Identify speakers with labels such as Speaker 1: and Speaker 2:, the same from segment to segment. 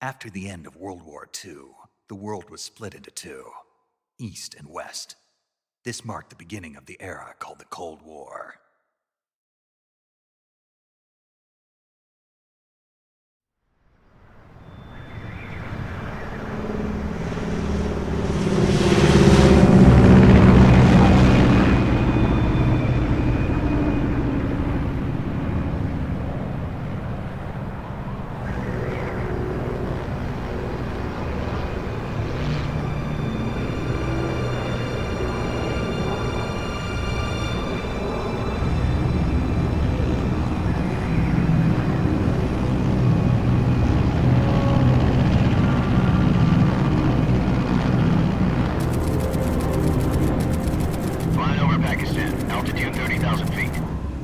Speaker 1: After the end of World War II, the world was split into two, East and West. This marked the beginning of the era called the Cold War.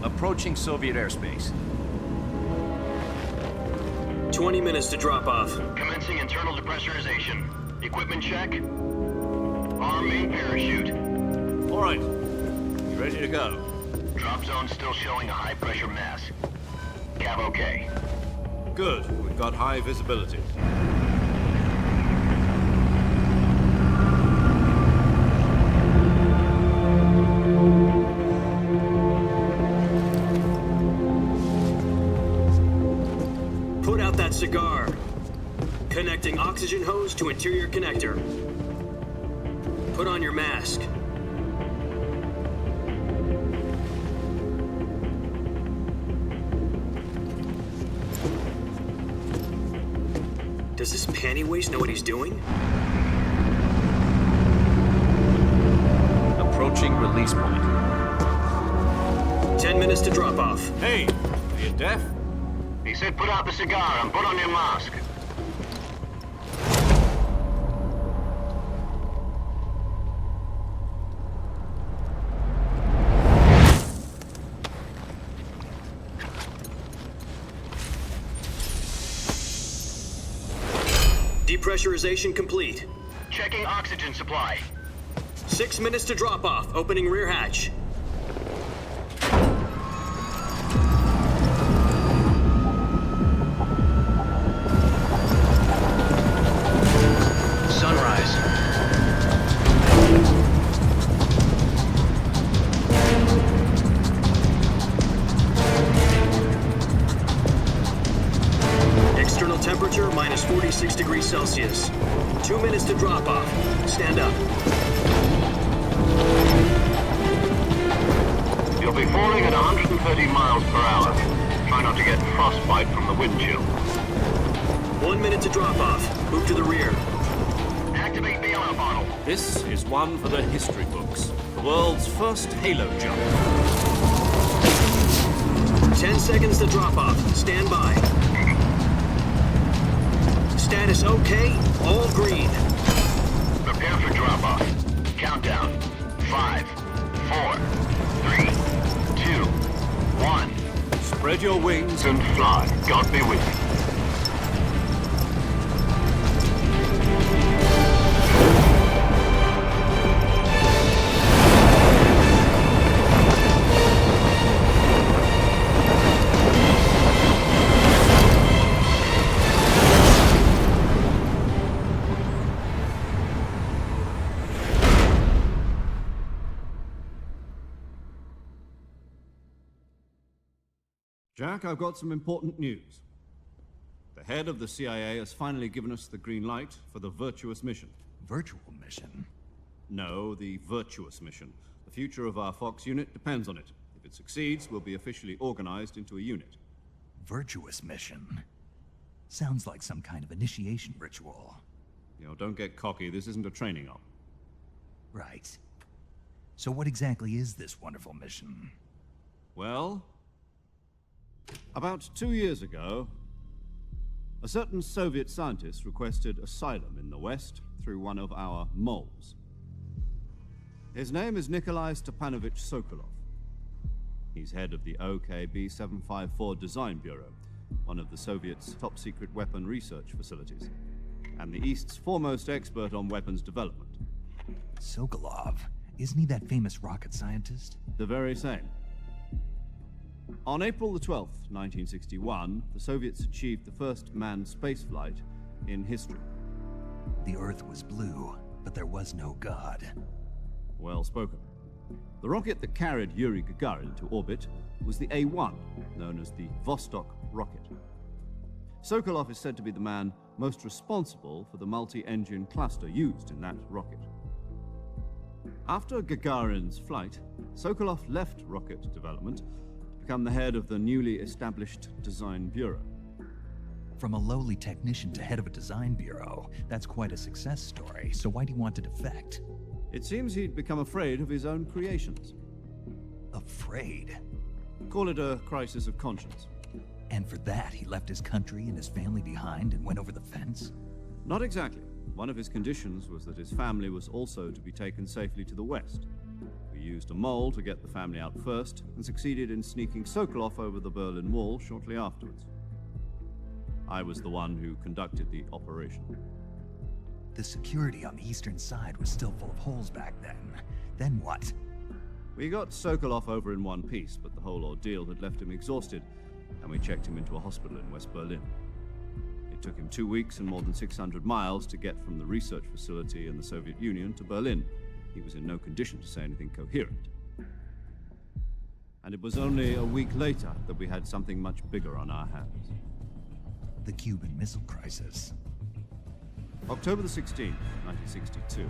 Speaker 2: Approaching Soviet airspace.
Speaker 3: 20 minutes to drop off.
Speaker 4: Commencing internal depressurization. Equipment check. Arm main parachute.
Speaker 2: All right. You ready to go?
Speaker 4: Drop zone still showing a high pressure mass. Cav okay.
Speaker 2: Good. We've got high visibility.
Speaker 3: Put out that cigar. Connecting oxygen hose to interior connector. Put on your mask. Does this panty waste know what he's doing?
Speaker 2: Approaching release point.
Speaker 3: 10 minutes to drop off.
Speaker 2: Hey, are you deaf?
Speaker 4: He said put out the cigar and put on your mask.
Speaker 3: Depressurization complete.
Speaker 4: Checking oxygen supply.
Speaker 3: 6 minutes to drop off. Opening rear hatch.
Speaker 4: Sunrise.
Speaker 3: External temperature minus 46 degrees Celsius. 2 minutes to drop off. Stand up.
Speaker 4: You'll be falling at 130 miles per hour. Try not to get frostbite from the wind chill.
Speaker 3: 1 minute to drop off. Move to the rear.
Speaker 4: Activate the air bottle.
Speaker 2: This is one for the history books. The world's first halo jump.
Speaker 3: 10 seconds to drop off. Stand by. Status okay. All green.
Speaker 4: Prepare for drop-off. Countdown. 5, 4, 3, 2, 1.
Speaker 2: Spread your wings
Speaker 4: And fly. God be with you.
Speaker 5: Jack, I've got some important news. The head of the CIA has finally given us the green light for the Virtuous mission.
Speaker 1: Virtual mission?
Speaker 5: No, the Virtuous mission. The future of our Fox unit depends on it. If it succeeds, we'll be officially organized into a unit.
Speaker 1: Virtuous mission? Sounds like some kind of initiation ritual.
Speaker 5: You know, don't get cocky. This isn't a training op.
Speaker 1: Right. So what exactly is this wonderful mission?
Speaker 5: Well, about 2 years ago, a certain Soviet scientist requested asylum in the West through one of our moles. His name is Nikolai Stepanovich Sokolov. He's head of the OKB 754 Design Bureau, one of the Soviets' top-secret weapon research facilities, and the East's foremost expert on weapons development.
Speaker 1: Sokolov? Isn't he that famous rocket scientist?
Speaker 5: The very same. On April the 12th, 1961, the Soviets achieved the first manned spaceflight in history.
Speaker 1: The Earth was blue, but there was no God.
Speaker 5: Well spoken. The rocket that carried Yuri Gagarin to orbit was the A-1, known as the Vostok rocket. Sokolov is said to be the man most responsible for the multi-engine cluster used in that rocket. After Gagarin's flight, Sokolov left rocket development to become the head of the newly established Design Bureau.
Speaker 1: From a lowly technician to head of a design bureau, that's quite a success story, so why do you want to defect?
Speaker 5: It seems he'd become afraid of his own creations.
Speaker 1: Afraid?
Speaker 5: Call it a crisis of conscience.
Speaker 1: And for that, he left his country and his family behind and went over the fence?
Speaker 5: Not exactly. One of his conditions was that his family was also to be taken safely to the west. We used a mole to get the family out first, and succeeded in sneaking Sokolov over the Berlin Wall shortly afterwards. I was the one who conducted the operation.
Speaker 1: The security on the eastern side was still full of holes back then. Then what?
Speaker 5: We got Sokolov over in one piece, but the whole ordeal had left him exhausted, and we checked him into a hospital in West Berlin. It took him 2 weeks and more than 600 miles to get from the research facility in the Soviet Union to Berlin. He was in no condition to say anything coherent. And it was only a week later that we had something much bigger on our hands.
Speaker 1: The Cuban Missile Crisis.
Speaker 5: October the 16th, 1962,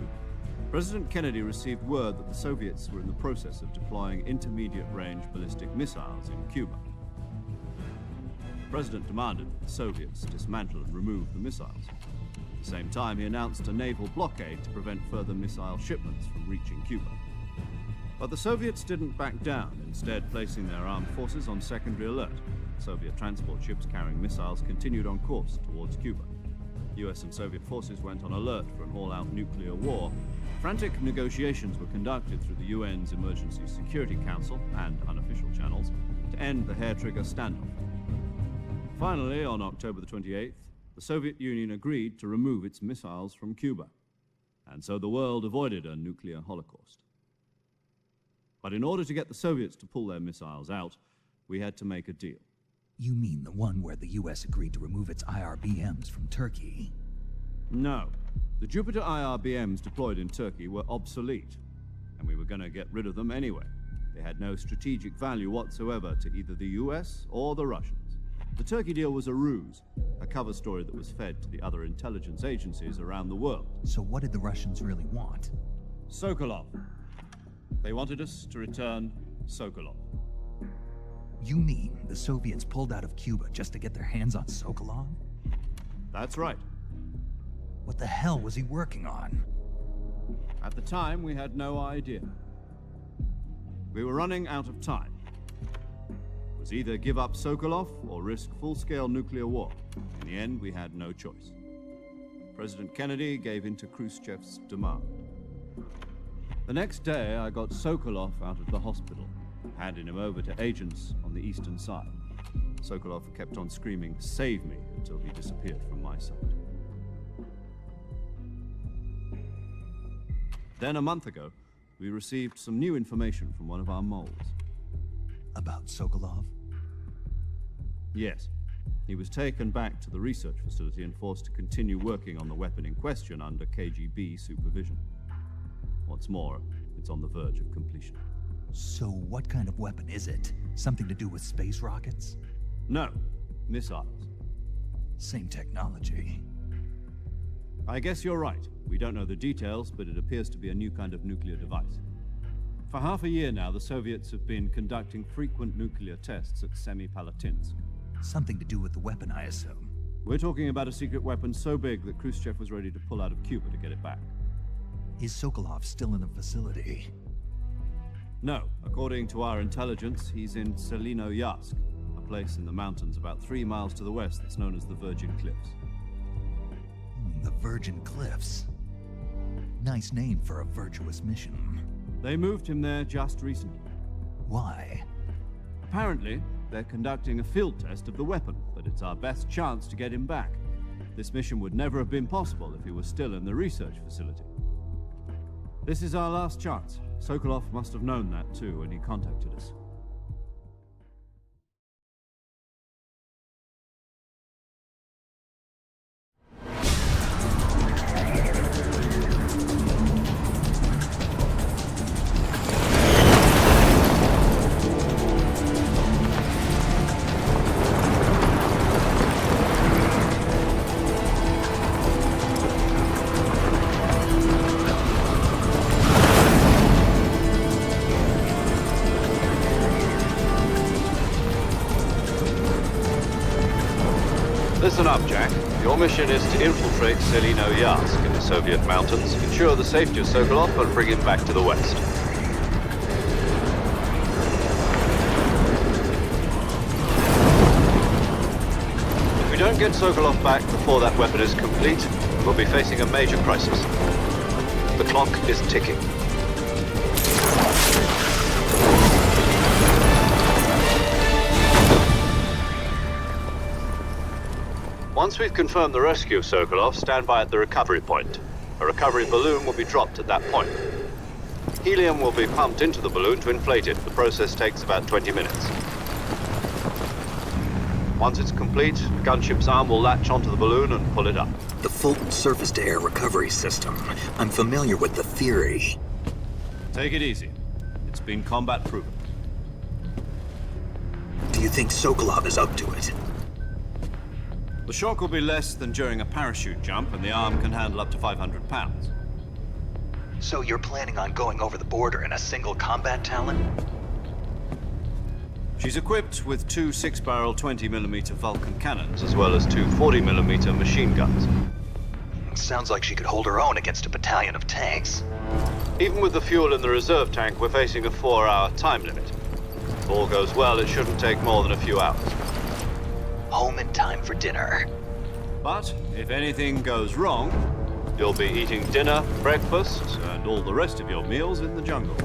Speaker 5: President Kennedy received word that the Soviets were in the process of deploying intermediate-range ballistic missiles in Cuba. The President demanded that the Soviets dismantle and remove the missiles. At the same time, he announced a naval blockade to prevent further missile shipments from reaching Cuba. But the Soviets didn't back down, instead placing their armed forces on secondary alert. Soviet transport ships carrying missiles continued on course towards Cuba. US and Soviet forces went on alert for an all-out nuclear war. Frantic negotiations were conducted through the UN's Emergency Security Council and unofficial channels to end the hair-trigger standoff. Finally, on October the 28th, the Soviet Union agreed to remove its missiles from Cuba, and so the world avoided a nuclear holocaust. But in order to get the Soviets to pull their missiles out, we had to make a deal.
Speaker 1: You mean the one where the US agreed to remove its IRBMs from Turkey?
Speaker 5: No. The Jupiter IRBMs deployed in Turkey were obsolete, and we were going to get rid of them anyway. They had no strategic value whatsoever to either the US or the Russians. The Turkey deal was a ruse, a cover story that was fed to the other intelligence agencies around the world.
Speaker 1: So what did the Russians really want?
Speaker 5: Sokolov. They wanted us to return Sokolov.
Speaker 1: You mean the Soviets pulled out of Cuba just to get their hands on Sokolov?
Speaker 5: That's right.
Speaker 1: What the hell was he working on?
Speaker 5: At the time, we had no idea. We were running out of time. It was either give up Sokolov or risk full-scale nuclear war. In the end, we had no choice. President Kennedy gave in to Khrushchev's demand. The next day, I got Sokolov out of the hospital, handing him over to agents on the eastern side. Sokolov kept on screaming, "Save me," until he disappeared from my sight. Then a month ago, we received some new information from one of our moles.
Speaker 1: About Sokolov?
Speaker 5: Yes. He was taken back to the research facility and forced to continue working on the weapon in question under KGB supervision. What's more, it's on the verge of completion.
Speaker 1: So what kind of weapon is it? Something to do with space rockets?
Speaker 5: No, missiles.
Speaker 1: Same technology.
Speaker 5: I guess you're right. We don't know the details, but it appears to be a new kind of nuclear device. For half a year now, the Soviets have been conducting frequent nuclear tests at Semipalatinsk.
Speaker 1: Something to do with the weapon, I assume.
Speaker 5: We're talking about a secret weapon so big that Khrushchev was ready to pull out of Cuba to get it back.
Speaker 1: Is Sokolov still in the facility?
Speaker 5: No. According to our intelligence, he's in Selino-Yarsk, a place in the mountains about 3 miles to the west that's known as the Virgin Cliffs.
Speaker 1: The Virgin Cliffs. Nice name for a virtuous mission.
Speaker 5: They moved him there just recently.
Speaker 1: Why?
Speaker 5: Apparently, they're conducting a field test of the weapon, but it's our best chance to get him back. This mission would never have been possible if he was still in the research facility. This is our last chance. Sokolov must have known that too when he contacted us.
Speaker 6: Listen up, Jack. Your mission is to infiltrate Selino-Yarsk in the Soviet mountains, ensure the safety of Sokolov, and bring him back to the West. If we don't get Sokolov back before that weapon is complete, we'll be facing a major crisis. The clock is ticking. Once we've confirmed the rescue of Sokolov, stand by at the recovery point. A recovery balloon will be dropped at that point. Helium will be pumped into the balloon to inflate it. The process takes about 20 minutes. Once it's complete, the gunship's arm will latch onto the balloon and pull it up.
Speaker 1: The Fulton surface-to-air recovery system. I'm familiar with the theory.
Speaker 5: Take it easy. It's been combat-proven.
Speaker 1: Do you think Sokolov is up to it?
Speaker 5: The shock will be less than during a parachute jump, and the arm can handle up to 500 pounds.
Speaker 1: So you're planning on going over the border in a single combat Talon?
Speaker 5: She's equipped with two 6-barrel 20mm Vulcan cannons,
Speaker 6: As well as two 40mm machine guns.
Speaker 1: Sounds like she could hold her own against a battalion of tanks.
Speaker 6: Even with the fuel in the reserve tank, we're facing a 4-hour time limit. If all goes well, it shouldn't take more than a few hours.
Speaker 1: Home in time for dinner.
Speaker 5: But if anything goes wrong,
Speaker 6: You'll be eating dinner, breakfast,
Speaker 5: and all the rest of your meals in the jungle.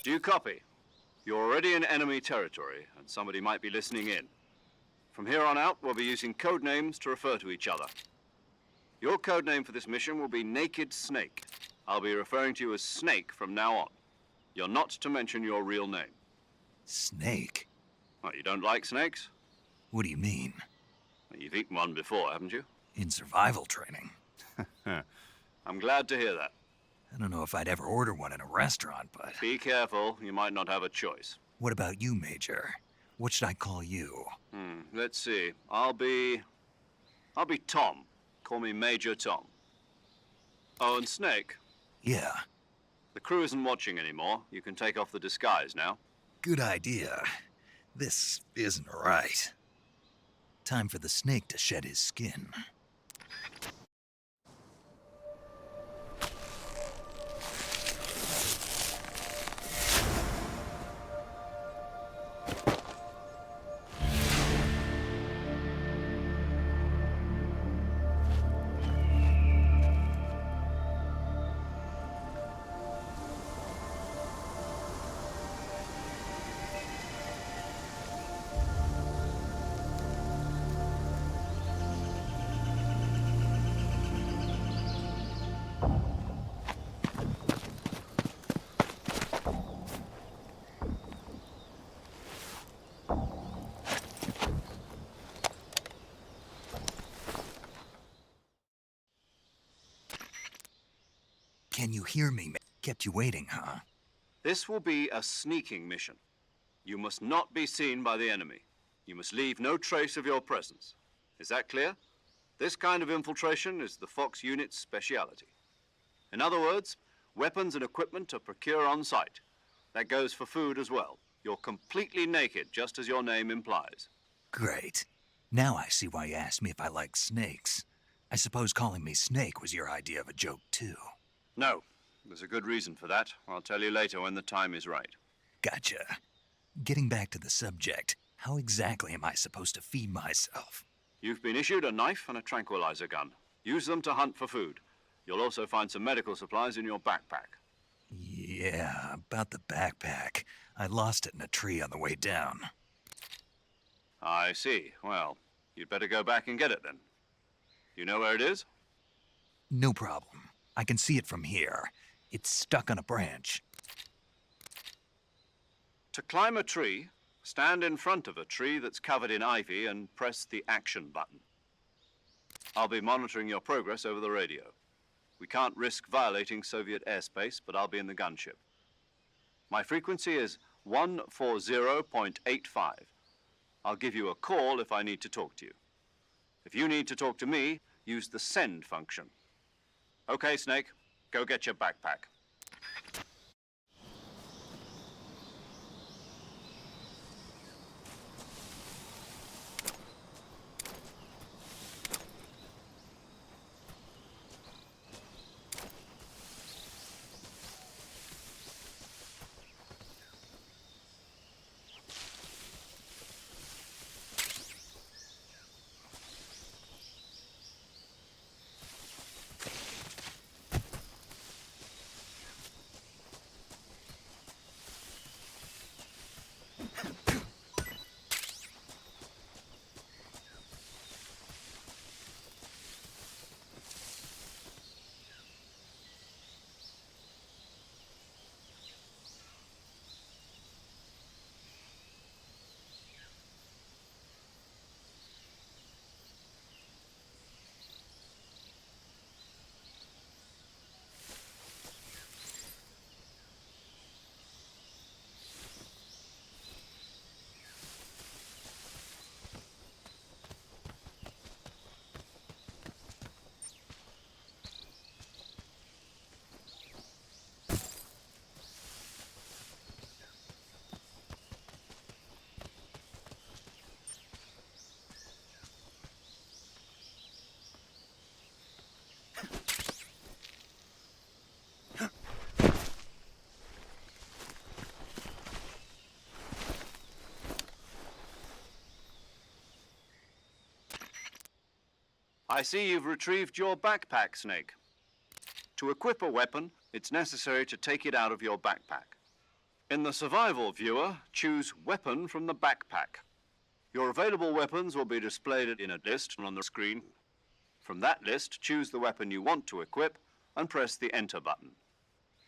Speaker 6: Do you copy? You're already in enemy territory, and somebody might be listening in. From here on out, we'll be using code names to refer to each other. Your code name for this mission will be Naked Snake. I'll be referring to you as Snake from now on. You're not to mention your real name.
Speaker 1: Snake?
Speaker 6: What, you don't like snakes?
Speaker 1: What do you mean?
Speaker 6: Well, you've eaten one before, haven't you?
Speaker 1: In survival training.
Speaker 6: I'm glad to hear that.
Speaker 1: I don't know if I'd ever order one in a restaurant, but...
Speaker 6: Be careful, you might not have a choice.
Speaker 1: What about you, Major? What should I call you?
Speaker 6: Let's see. I'll be Tom. Call me Major Tom. Oh, and Snake.
Speaker 1: Yeah,
Speaker 6: The crew isn't watching anymore. You can take off the disguise now.
Speaker 1: good idea. This isn't right. Time for the snake to shed his skin. Can you hear me? Kept you waiting, huh?
Speaker 6: This will be a sneaking mission. You must not be seen by the enemy. You must leave no trace of your presence. Is that clear? This kind of infiltration is the Fox unit's speciality. In other words, weapons and equipment are procured on site. That goes for food as well. You're completely naked, just as your name implies.
Speaker 1: Great. Now I see why you asked me if I like snakes. I suppose calling me Snake was your idea of a joke, too.
Speaker 6: No, there's a good reason for that. I'll tell you later when the time is right.
Speaker 1: Gotcha. Getting back to the subject, how exactly am I supposed to feed myself?
Speaker 6: You've been issued a knife and a tranquilizer gun. Use them to hunt for food. You'll also find some medical supplies in your backpack.
Speaker 1: Yeah, about the backpack. I lost it in a tree on the way down.
Speaker 6: I see. Well, you'd better go back and get it then. You know where it is?
Speaker 1: No problem. I can see it from here. It's stuck on a branch.
Speaker 6: To climb a tree, stand in front of a tree that's covered in ivy and press the action button. I'll be monitoring your progress over the radio. We can't risk violating Soviet airspace, but I'll be in the gunship. My frequency is 140.85. I'll give you a call if I need to talk to you. If you need to talk to me, use the send function. Okay, Snake, go get your backpack. I see you've retrieved your backpack, Snake. To equip a weapon, it's necessary to take it out of your backpack. In the survival viewer, choose Weapon from the backpack. Your available weapons will be displayed in a list on the screen. From that list, choose the weapon you want to equip and press the Enter button.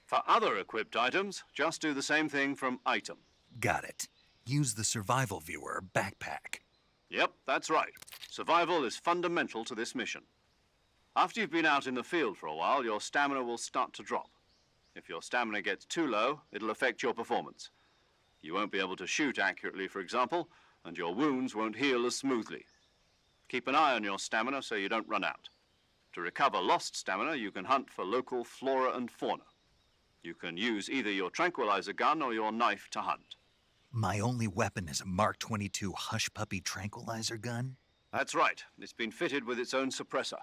Speaker 6: For other equipped items, just do the same thing from Item.
Speaker 1: Got it. Use the survival viewer backpack.
Speaker 6: Yep, that's right. Survival is fundamental to this mission. After you've been out in the field for a while, your stamina will start to drop. If your stamina gets too low, it'll affect your performance. You won't be able to shoot accurately, for example, and your wounds won't heal as smoothly. Keep an eye on your stamina so you don't run out. To recover lost stamina, you can hunt for local flora and fauna. You can use either your tranquilizer gun or your knife to hunt.
Speaker 1: My only weapon is a Mark 22 Hush Puppy tranquilizer gun?
Speaker 6: That's right. It's been fitted with its own suppressor.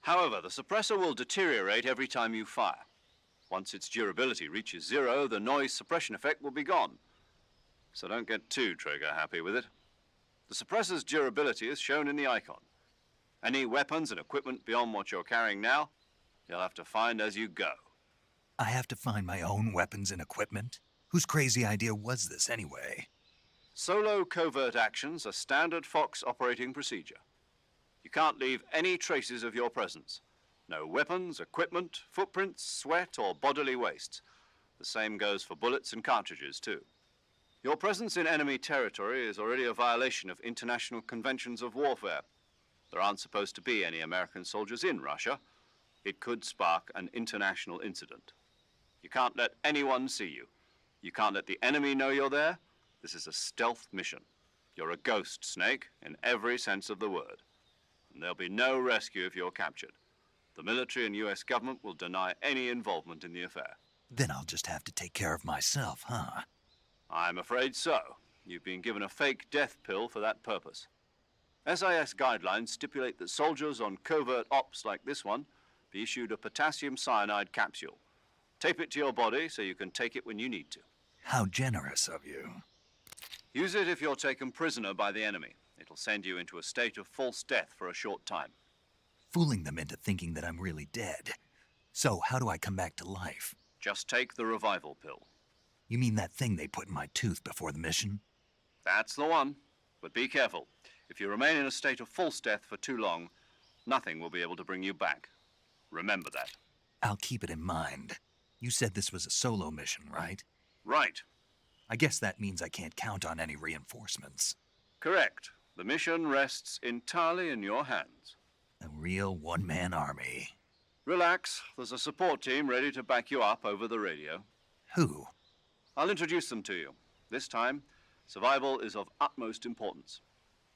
Speaker 6: However, the suppressor will deteriorate every time you fire. Once its durability reaches 0, the noise suppression effect will be gone. So don't get too trigger happy with it. The suppressor's durability is shown in the icon. Any weapons and equipment beyond what you're carrying now, you'll have to find as you go.
Speaker 1: I have to find my own weapons and equipment? Whose crazy idea was this anyway?
Speaker 6: Solo covert actions are standard Fox operating procedure. You can't leave any traces of your presence. No weapons, equipment, footprints, sweat, or bodily wastes. The same goes for bullets and cartridges, too. Your presence in enemy territory is already a violation of international conventions of warfare. There aren't supposed to be any American soldiers in Russia. It could spark an international incident. You can't let anyone see you. You can't let the enemy know you're there. This is a stealth mission. You're a ghost, Snake, in every sense of the word. And there'll be no rescue if you're captured. The military and US government will deny any involvement in the affair.
Speaker 1: Then I'll just have to take care of myself, huh?
Speaker 6: I'm afraid so. You've been given a fake death pill for that purpose. SIS guidelines stipulate that soldiers on covert ops like this one be issued a potassium cyanide capsule. Tape it to your body so you can take it when you need to.
Speaker 1: How generous of you.
Speaker 6: Use it if you're taken prisoner by the enemy. It'll send you into a state of false death for a short time.
Speaker 1: Fooling them into thinking that I'm really dead. So how do I come back to life?
Speaker 6: Just take the revival pill.
Speaker 1: You mean that thing they put in my tooth before the mission?
Speaker 6: That's the one. But be careful. If you remain in a state of false death for too long, nothing will be able to bring you back. Remember that.
Speaker 1: I'll keep it in mind. You said this was a solo mission, right?
Speaker 6: Right.
Speaker 1: I guess that means I can't count on any reinforcements.
Speaker 6: Correct. The mission rests entirely in your hands.
Speaker 1: A real one-man army.
Speaker 6: Relax. There's a support team ready to back you up over the radio.
Speaker 1: Who?
Speaker 6: I'll introduce them to you. This time, survival is of utmost importance.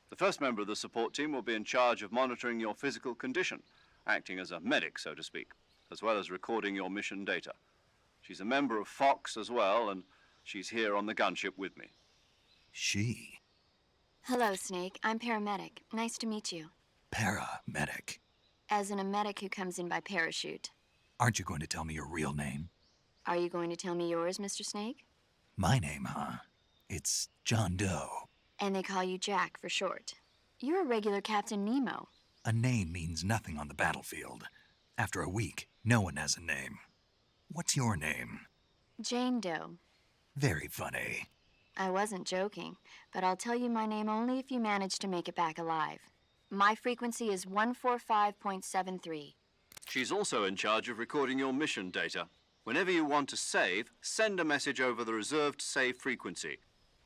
Speaker 6: The first member of the support team will be in charge of monitoring your physical condition, acting as a medic, so to speak, as well as recording your mission data. She's a member of Fox as well, and she's here on the gunship with me.
Speaker 1: She?
Speaker 7: Hello, Snake. I'm paramedic. Nice to meet you.
Speaker 1: Paramedic.
Speaker 7: As in a medic who comes in by parachute.
Speaker 1: Aren't you going to tell me your real name?
Speaker 7: Are you going to tell me yours, Mr. Snake?
Speaker 1: My name, huh? It's John Doe.
Speaker 7: And they call you Jack for short. You're a regular Captain Nemo.
Speaker 1: A name means nothing on the battlefield. After a week, no one has a name. What's your name?
Speaker 7: Jane Doe.
Speaker 1: Very funny.
Speaker 7: I wasn't joking, but I'll tell you my name only if you manage to make it back alive. My frequency is 145.73.
Speaker 6: She's also in charge of recording your mission data. Whenever you want to save, send a message over the reserved save frequency,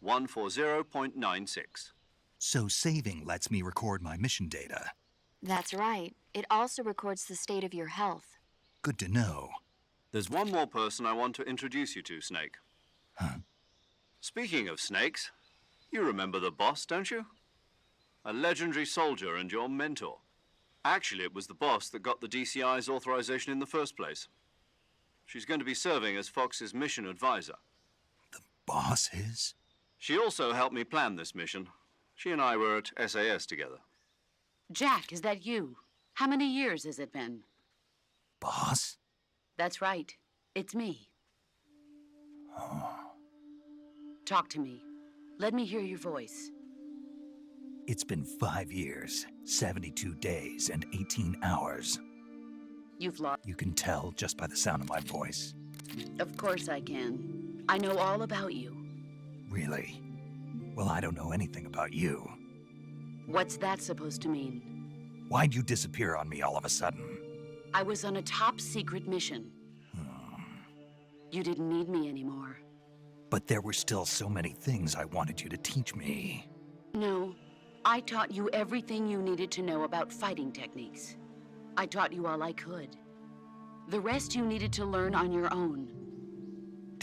Speaker 6: 140.96.
Speaker 1: So saving lets me record my mission data.
Speaker 7: That's right. It also records the state of your health.
Speaker 1: Good to know.
Speaker 6: There's one more person I want to introduce you to, Snake.
Speaker 1: Huh?
Speaker 6: Speaking of snakes, you remember the boss, don't you? A legendary soldier and your mentor. Actually, it was the boss that got the DCI's authorization in the first place. She's going to be serving as Fox's mission advisor.
Speaker 1: The boss is?
Speaker 6: She also helped me plan this mission. She and I were at SAS together.
Speaker 8: Jack, is that you? How many years has it been?
Speaker 1: Boss?
Speaker 8: That's right. It's me.
Speaker 1: Oh.
Speaker 8: Talk to me. Let me hear your voice.
Speaker 1: It's been 5 years, 72 days, and 18 hours.
Speaker 8: You've lost.
Speaker 1: You can tell just by the sound of my voice.
Speaker 8: Of course I can. I know all about you.
Speaker 1: Really? Well, I don't know anything about you.
Speaker 8: What's that supposed to mean?
Speaker 1: Why'd you disappear on me all of a sudden?
Speaker 8: I was on a top-secret mission. You didn't need me anymore.
Speaker 1: But there were still so many things I wanted you to teach me.
Speaker 8: No, I taught you everything you needed to know about fighting techniques. I taught you all I could. The rest you needed to learn on your own.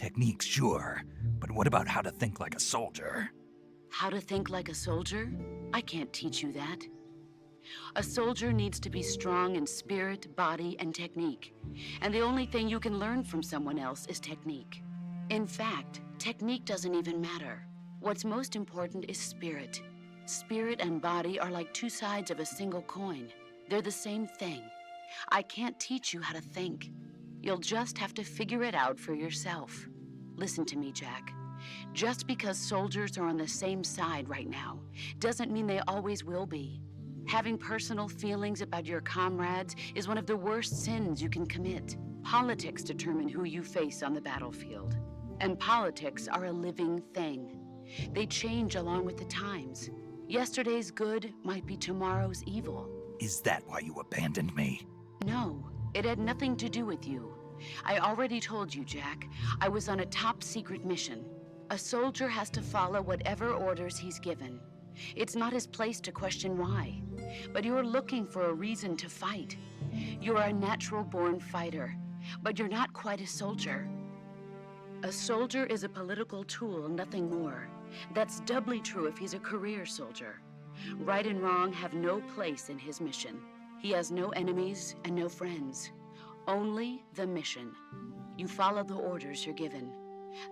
Speaker 1: Techniques, sure, but what about how to think like a soldier?
Speaker 8: How to think like a soldier? I can't teach you that. A soldier needs to be strong in spirit, body, and technique. And the only thing you can learn from someone else is technique. In fact, technique doesn't even matter. What's most important is spirit. Spirit and body are like two sides of a single coin. They're the same thing. I can't teach you how to think. You'll just have to figure it out for yourself. Listen to me, Jack. Just because soldiers are on the same side right now doesn't mean they always will be. Having personal feelings about your comrades is one of the worst sins you can commit. Politics determine who you face on the battlefield. And politics are a living thing. They change along with the times. Yesterday's good might be tomorrow's evil.
Speaker 1: Is that why you abandoned me?
Speaker 8: No, it had nothing to do with you. I already told you, Jack. I was on a top-secret mission. A soldier has to follow whatever orders he's given. It's not his place to question why. But you're looking for a reason to fight. You're a natural-born fighter, but you're not quite a soldier. A soldier is a political tool, nothing more. That's doubly true if he's a career soldier. Right and wrong have no place in his mission. He has no enemies and no friends. Only the mission. You follow the orders you're given.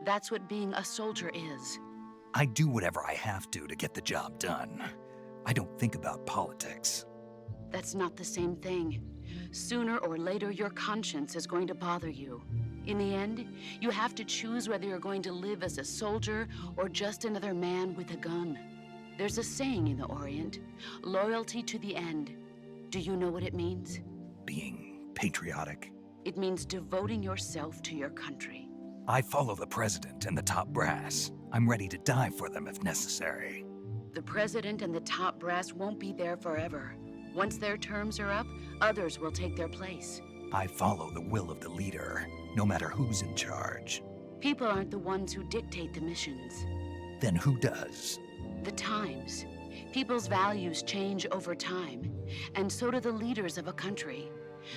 Speaker 8: That's what being a soldier is.
Speaker 1: I do whatever I have to get the job done. I don't think about politics.
Speaker 8: That's not the same thing. Sooner or later, your conscience is going to bother you. In the end, you have to choose whether you're going to live as a soldier or just another man with a gun. There's a saying in the Orient, loyalty to the end. Do you know what it means?
Speaker 1: Being patriotic.
Speaker 8: It means devoting yourself to your country.
Speaker 1: I follow the president and the top brass. I'm ready to die for them if necessary.
Speaker 8: The president and the top brass won't be there forever. Once their terms are up, others will take their place.
Speaker 1: I follow the will of the leader, no matter who's in charge.
Speaker 8: People aren't the ones who dictate the missions.
Speaker 1: Then who does?
Speaker 8: The times. People's values change over time, and so do the leaders of a country.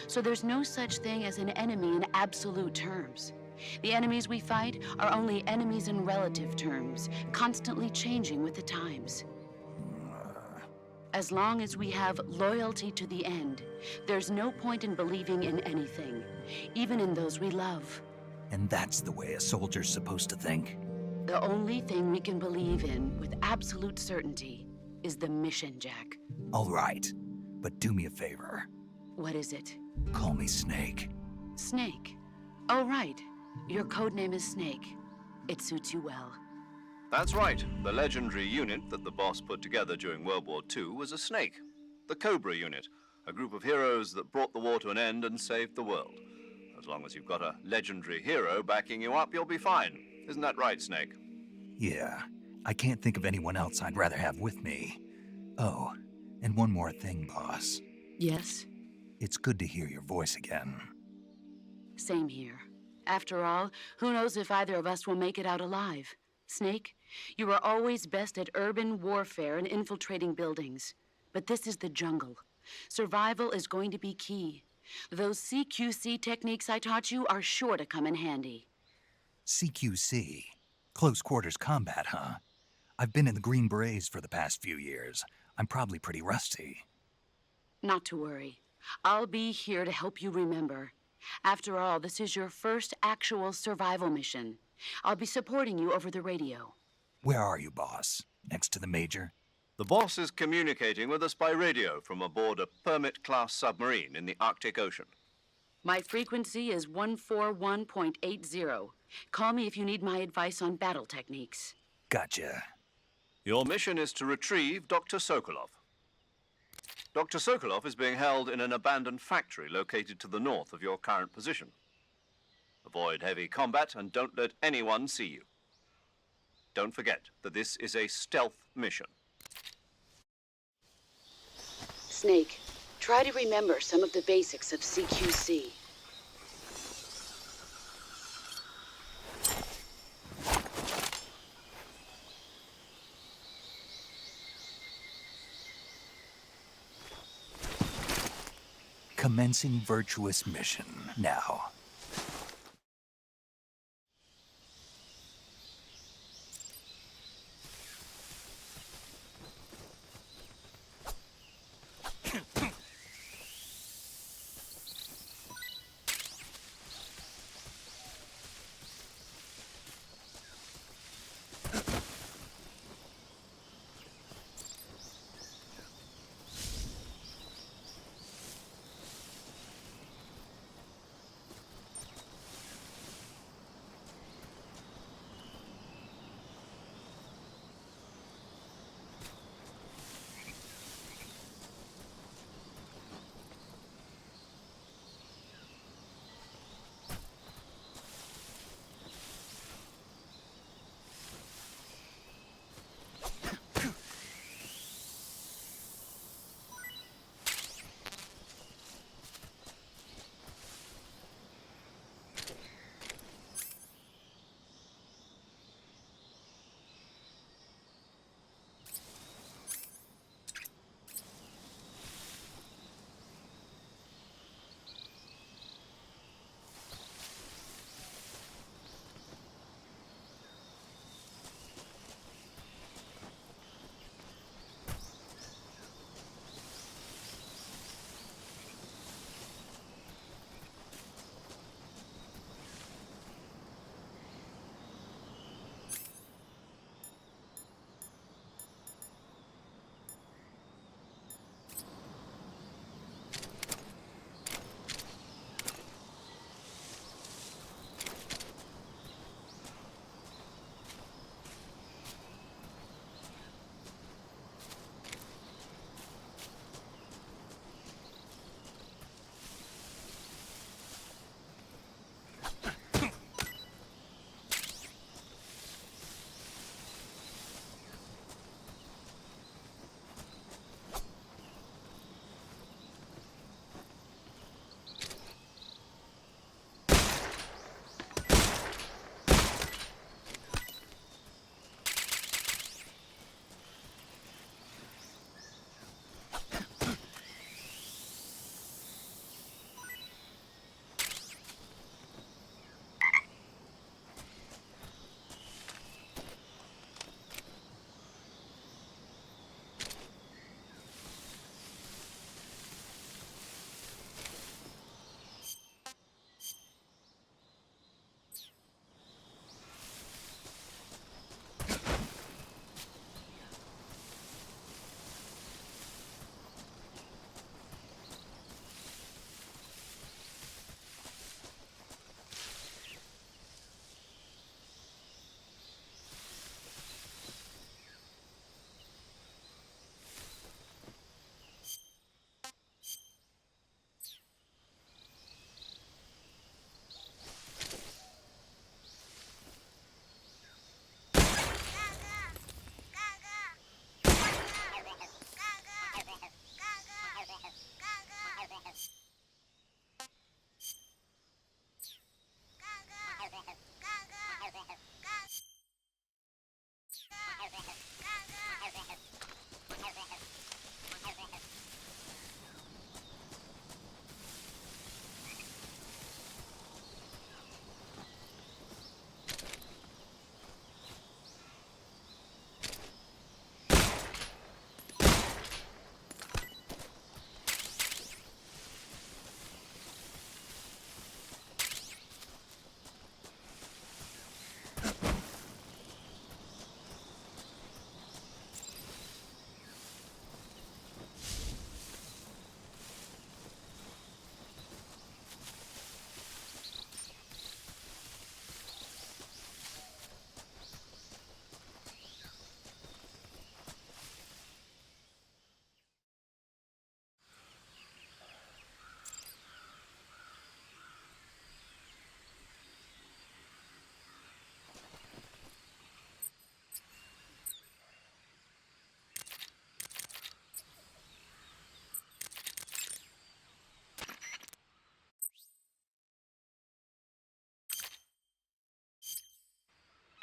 Speaker 8: So there's no such thing as an enemy in absolute terms. The enemies we fight are only enemies in relative terms, constantly changing with the times. As long as we have loyalty to the end, there's no point in believing in anything, even in those we love.
Speaker 1: And that's the way a soldier's supposed to think?
Speaker 8: The only thing we can believe in with absolute certainty is the mission, Jack.
Speaker 1: All right, but do me a favor.
Speaker 8: What is it?
Speaker 1: Call me Snake.
Speaker 8: Snake. Oh, right. Your codename is Snake. It suits you well.
Speaker 6: That's right. The legendary unit that the boss put together during World War II was a snake. The Cobra unit, a group of heroes that brought the war to an end and saved the world. As long as you've got a legendary hero backing you up, you'll be fine. Isn't that right, Snake?
Speaker 1: Yeah, I can't think of anyone else I'd rather have with me. Oh, and one more thing, boss.
Speaker 8: Yes?
Speaker 1: It's good to hear your voice again.
Speaker 8: Same here. After all, who knows if either of us will make it out alive? Snake, you are always best at urban warfare and infiltrating buildings. But this is the jungle. Survival is going to be key. Those CQC techniques I taught you are sure to come in handy.
Speaker 1: CQC? Close quarters combat, huh? I've been in the Green Berets for the past few years. I'm probably pretty rusty.
Speaker 8: Not to worry. I'll be here to help you remember. After all, this is your first actual survival mission. I'll be supporting you over the radio.
Speaker 1: Where are you, boss? Next to the Major?
Speaker 6: The boss is communicating with us by radio from aboard a Permit-class submarine in the Arctic Ocean.
Speaker 8: My frequency is 141.80. Call me if you need my advice on battle techniques.
Speaker 1: Gotcha.
Speaker 6: Your mission is to retrieve Dr. Sokolov. Dr. Sokolov is being held in an abandoned factory located to the north of your current position. Avoid heavy combat and don't let anyone see you. Don't forget that this is a stealth mission.
Speaker 8: Snake, try to remember some of the basics of CQC.
Speaker 1: Commencing Virtuous mission now.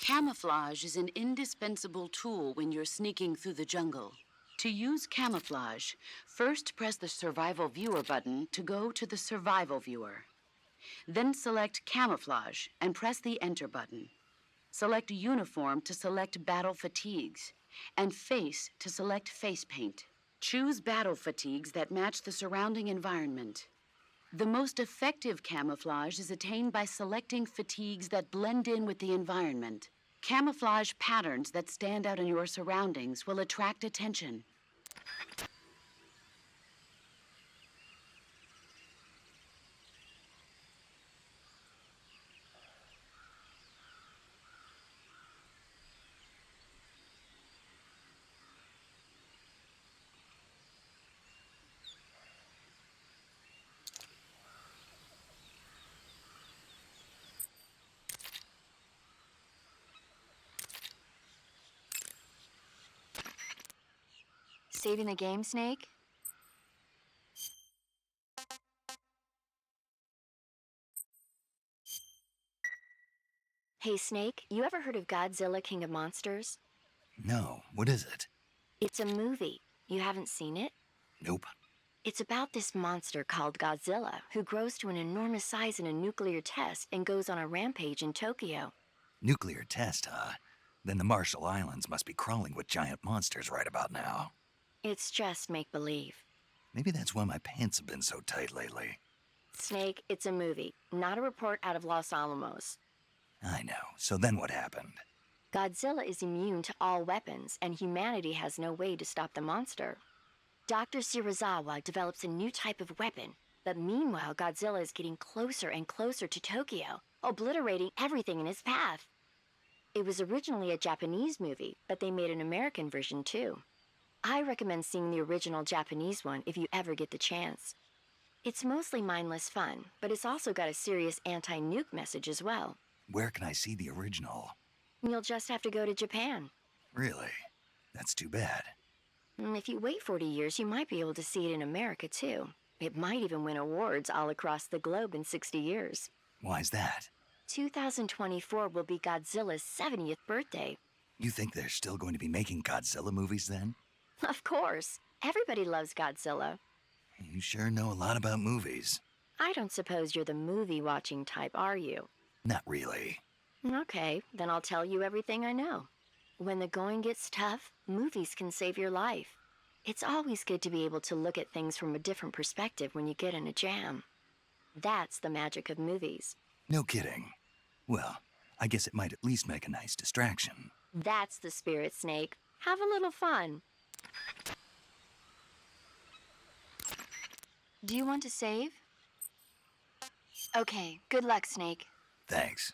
Speaker 8: Camouflage is an indispensable tool when you're sneaking through the jungle. To use camouflage, first press the Survival Viewer button to go to the Survival Viewer. Then select Camouflage and press the Enter button. Select Uniform to select Battle Fatigues, and Face to select Face Paint. Choose battle fatigues that match the surrounding environment. The most effective camouflage is attained by selecting fatigues that blend in with the environment. Camouflage patterns that stand out in your surroundings will attract attention.
Speaker 7: Saving the game, Snake? Hey, Snake, you ever heard of Godzilla, King of Monsters?
Speaker 1: No, what is it?
Speaker 7: It's a movie. You haven't seen it?
Speaker 1: Nope.
Speaker 7: It's about this monster called Godzilla, who grows to an enormous size in a nuclear test and goes on a rampage in Tokyo.
Speaker 1: Nuclear test, huh? Then the Marshall Islands must be crawling with giant monsters right about now.
Speaker 7: It's just make-believe.
Speaker 1: Maybe that's why my pants have been so tight lately.
Speaker 7: Snake, it's a movie, not a report out of Los Alamos.
Speaker 1: I know. So then what happened?
Speaker 7: Godzilla is immune to all weapons, and humanity has no way to stop the monster. Dr. Shirazawa develops a new type of weapon, but meanwhile Godzilla is getting closer and closer to Tokyo, obliterating everything in his path. It was originally a Japanese movie, but they made an American version too. I recommend seeing the original Japanese one if you ever get the chance. It's mostly mindless fun, but it's also got a serious anti-nuke message as well.
Speaker 1: Where can I see the original?
Speaker 7: You'll just have to go to Japan.
Speaker 1: Really? That's too bad.
Speaker 7: If you wait 40 years, you might be able to see it in America too. It might even win awards all across the globe in 60 years.
Speaker 1: Why's that?
Speaker 7: 2024 will be Godzilla's 70th birthday.
Speaker 1: You think they're still going to be making Godzilla movies then?
Speaker 7: Of course. Everybody loves Godzilla.
Speaker 1: You sure know a lot about movies.
Speaker 7: I don't suppose you're the movie-watching type, are you?
Speaker 1: Not really.
Speaker 7: Okay, then I'll tell you everything I know. When the going gets tough, movies can save your life. It's always good to be able to look at things from a different perspective when you get in a jam. That's the magic of movies.
Speaker 1: No kidding. Well, I guess it might at least make a nice distraction.
Speaker 7: That's the spirit, Snake. Have a little fun. Do you want to save? Okay, good luck, Snake.
Speaker 1: Thanks.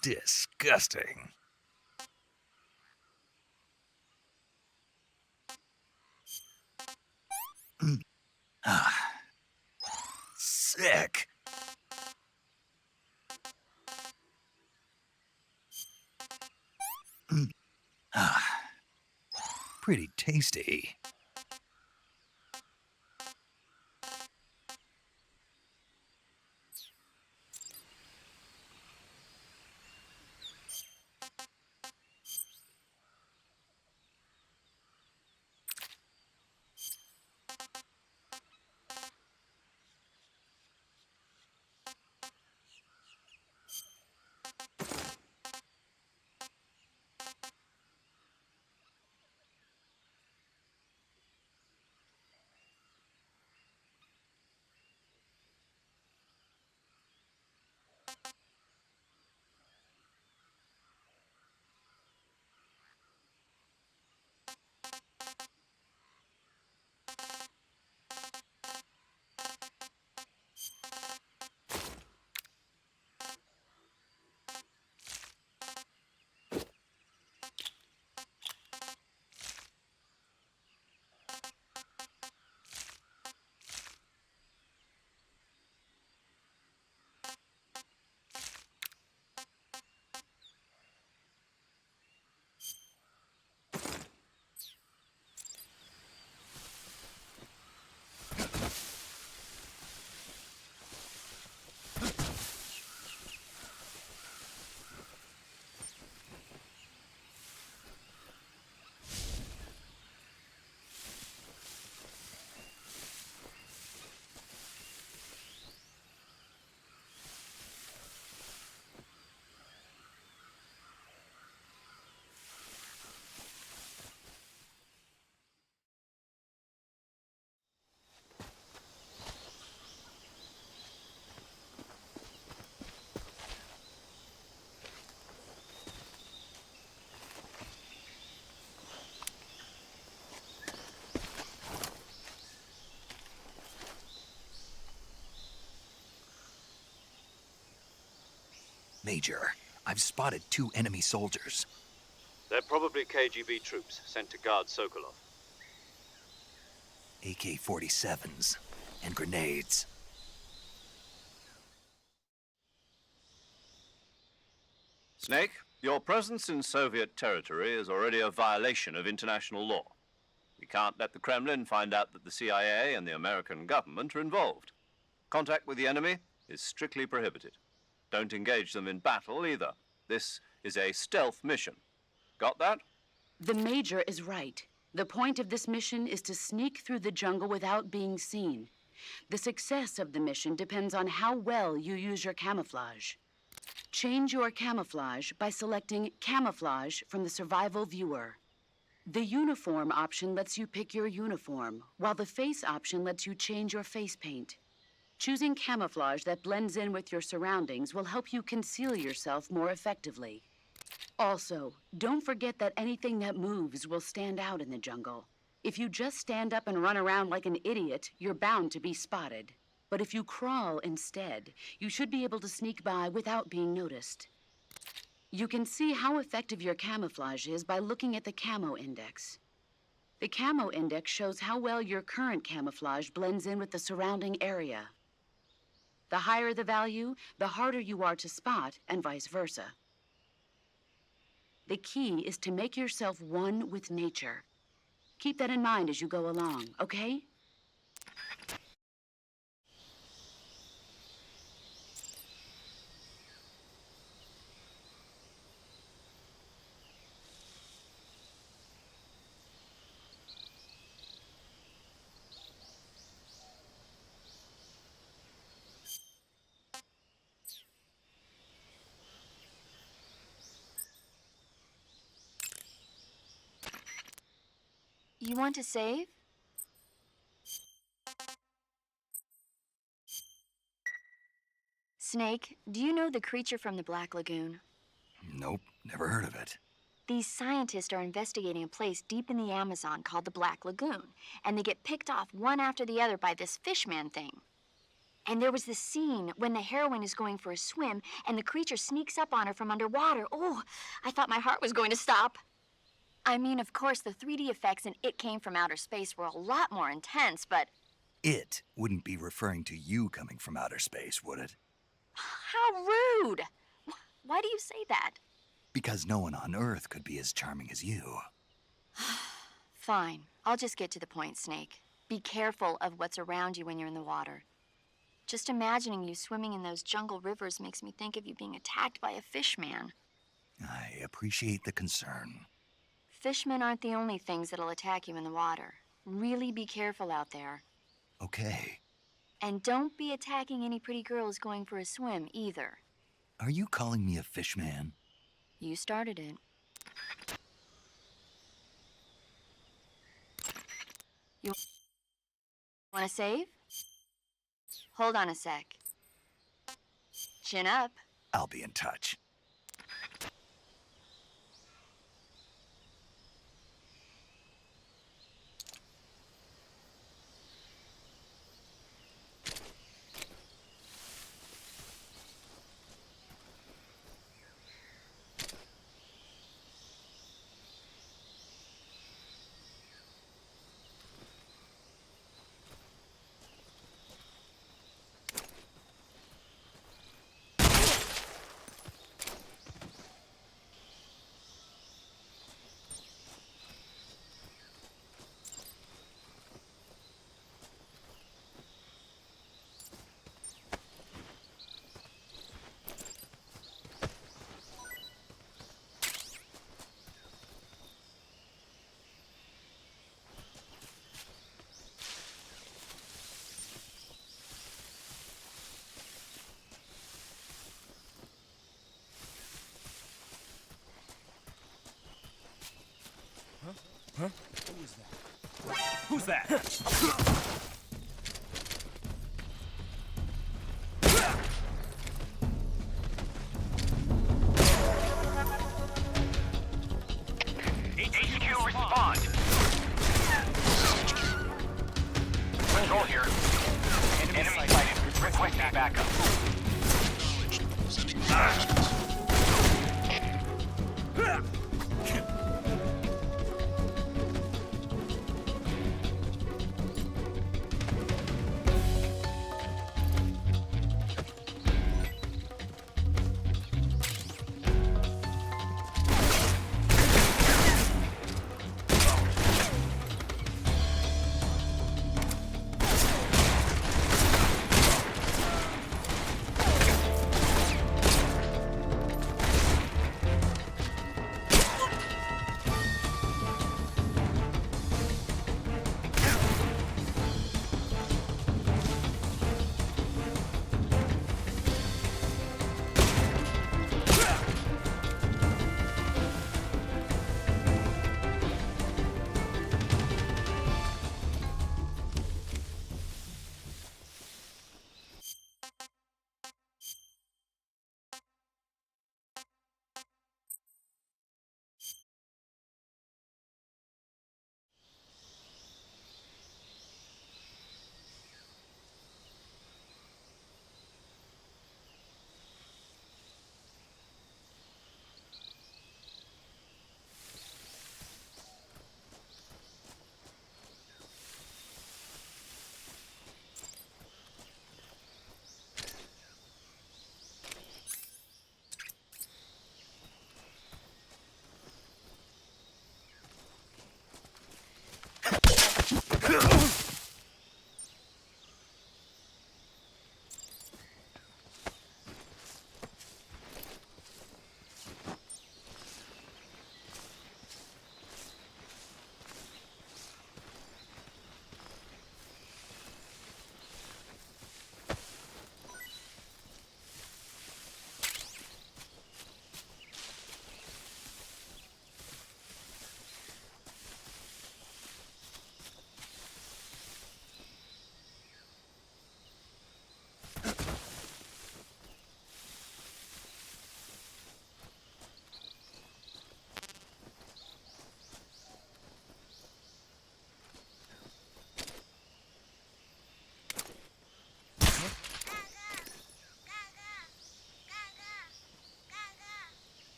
Speaker 1: Disgusting. Sick. Pretty tasty. Major, I've spotted 2 enemy soldiers.
Speaker 6: They're probably KGB troops sent to guard Sokolov.
Speaker 1: AK-47s and grenades.
Speaker 6: Snake, your presence in Soviet territory is already a violation of international law. We can't let the Kremlin find out that the CIA and the American government are involved. Contact with the enemy is strictly prohibited. Don't engage them in battle either. This is a stealth mission. Got that?
Speaker 8: The Major is right. The point of this mission is to sneak through the jungle without being seen. The success of the mission depends on how well you use your camouflage. Change your camouflage by selecting Camouflage from the Survival Viewer. The Uniform option lets you pick your uniform, while the Face option lets you change your face paint. Choosing camouflage that blends in with your surroundings will help you conceal yourself more effectively. Also, don't forget that anything that moves will stand out in the jungle. If you just stand up and run around like an idiot, you're bound to be spotted. But if you crawl instead, you should be able to sneak by without being noticed. You can see how effective your camouflage is by looking at the Camo Index. The Camo Index shows how well your current camouflage blends in with the surrounding area. The higher the value, the harder you are to spot, and vice versa. The key is to make yourself one with nature. Keep that in mind as you go along, okay?
Speaker 7: You want to save? Snake, do you know the creature from the Black Lagoon?
Speaker 1: Nope, never heard of it.
Speaker 7: These scientists are investigating a place deep in the Amazon called the Black Lagoon, and they get picked off one after the other by this fishman thing. And there was this scene when the heroine is going for a swim, and the creature sneaks up on her from underwater. Oh, I thought my heart was going to stop. I mean, of course, the 3D effects in It Came from Outer Space were a lot more intense, but...
Speaker 1: It wouldn't be referring to you coming from outer space, would it?
Speaker 7: How rude! Why do you say that?
Speaker 1: Because no one on Earth could be as charming as you.
Speaker 7: Fine. I'll just get to the point, Snake. Be careful of what's around you when you're in the water. Just imagining you swimming in those jungle rivers makes me think of you being attacked by a fishman.
Speaker 1: I appreciate the concern.
Speaker 7: Fishmen aren't the only things that'll attack you in the water. Really be careful out there.
Speaker 1: Okay.
Speaker 7: And don't be attacking any pretty girls going for a swim, either.
Speaker 1: Are you calling me a fishman?
Speaker 7: You started it. You want to save? Hold on a sec. Chin up.
Speaker 1: I'll be in touch.
Speaker 2: Huh? Who's that?
Speaker 4: HQ respond. Control here. Enemy sighted. Requesting backup.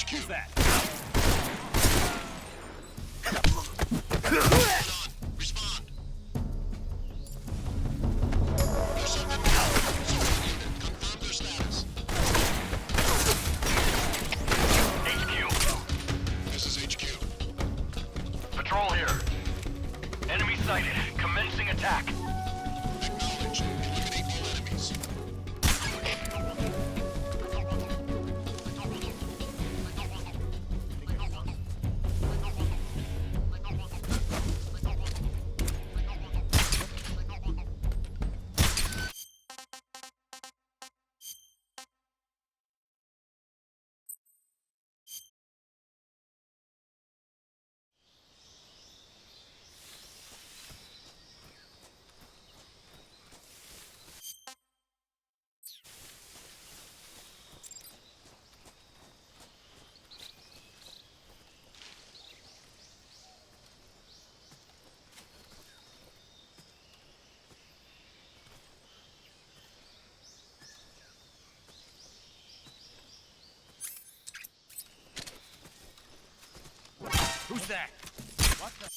Speaker 2: Who's that?
Speaker 4: Respond. Confirm their status. HQ. This is HQ. Patrol here. Enemy sighted. Commencing attack. Acknowledge. Eliminate all enemies.
Speaker 2: Who's that? What the?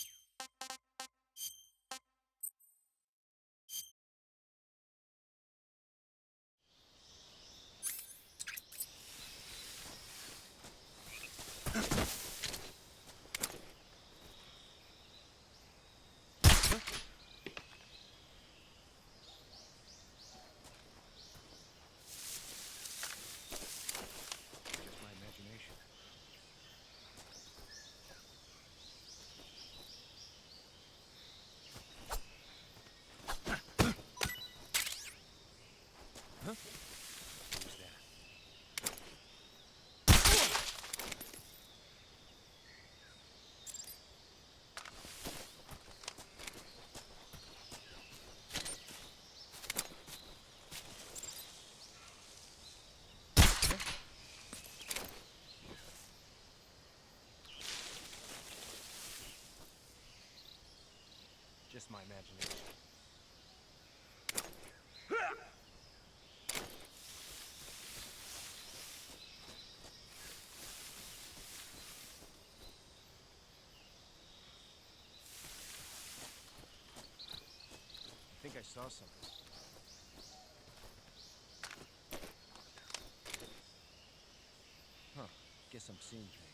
Speaker 2: My imagination. Huh? Who's that? Just my imagination. I think I saw something. Huh. Guess I'm seeing things.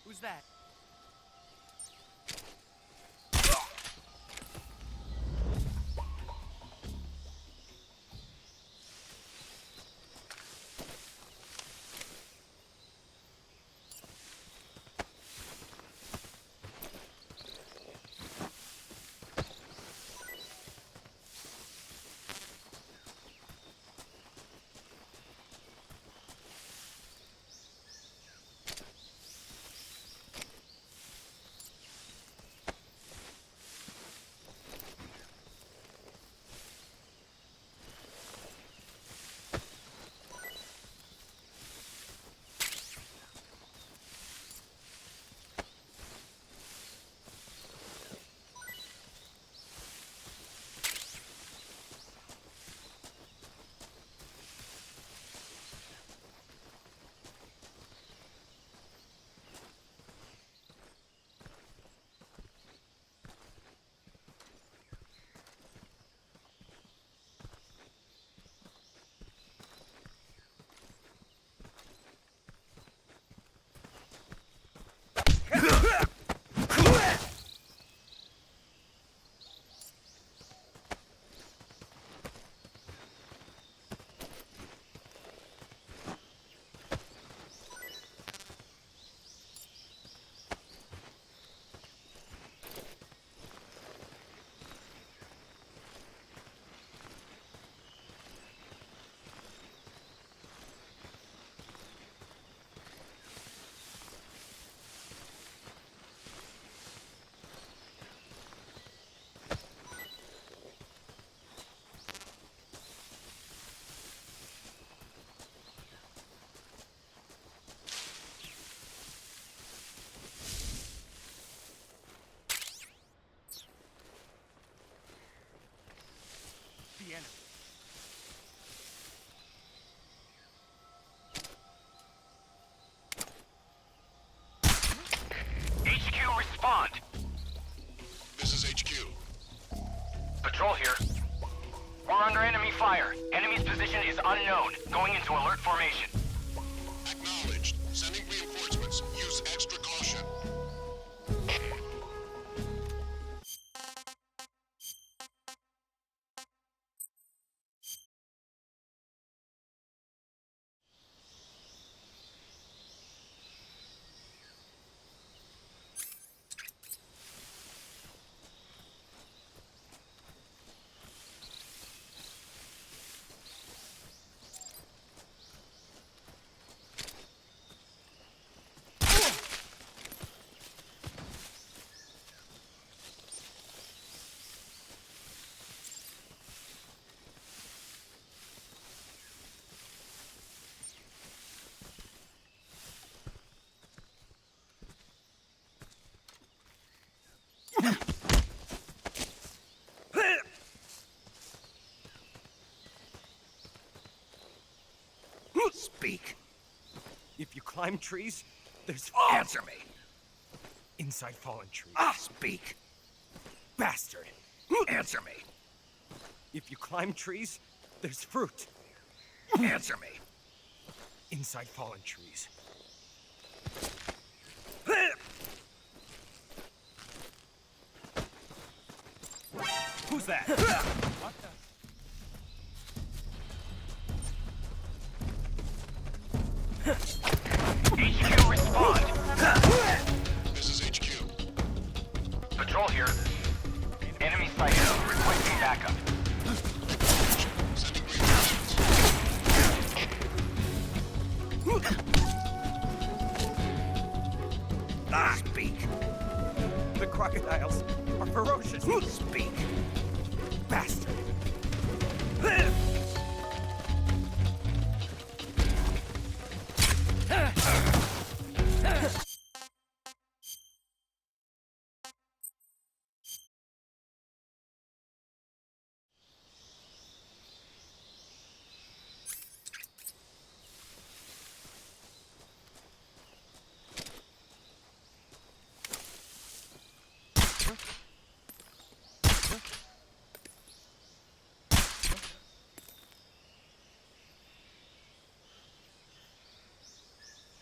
Speaker 2: Who's that?
Speaker 4: information.
Speaker 9: Acknowledged. Sending reinforcements. Use extra caution.
Speaker 1: Speak.
Speaker 10: If you climb trees, there's...
Speaker 1: Answer me.
Speaker 10: Inside fallen trees.
Speaker 1: Speak.
Speaker 10: Bastard!
Speaker 1: Answer me.
Speaker 10: If you climb trees, there's fruit.
Speaker 1: Answer me.
Speaker 10: Inside fallen trees. Who's that? What the...
Speaker 4: HQ, respond.
Speaker 9: This is HQ.
Speaker 4: Patrol here. Enemy sighted. Requesting backup.
Speaker 9: Sending reinforcements.
Speaker 1: Speak.
Speaker 10: The crocodiles are ferocious.
Speaker 1: Speak.
Speaker 10: Bastard!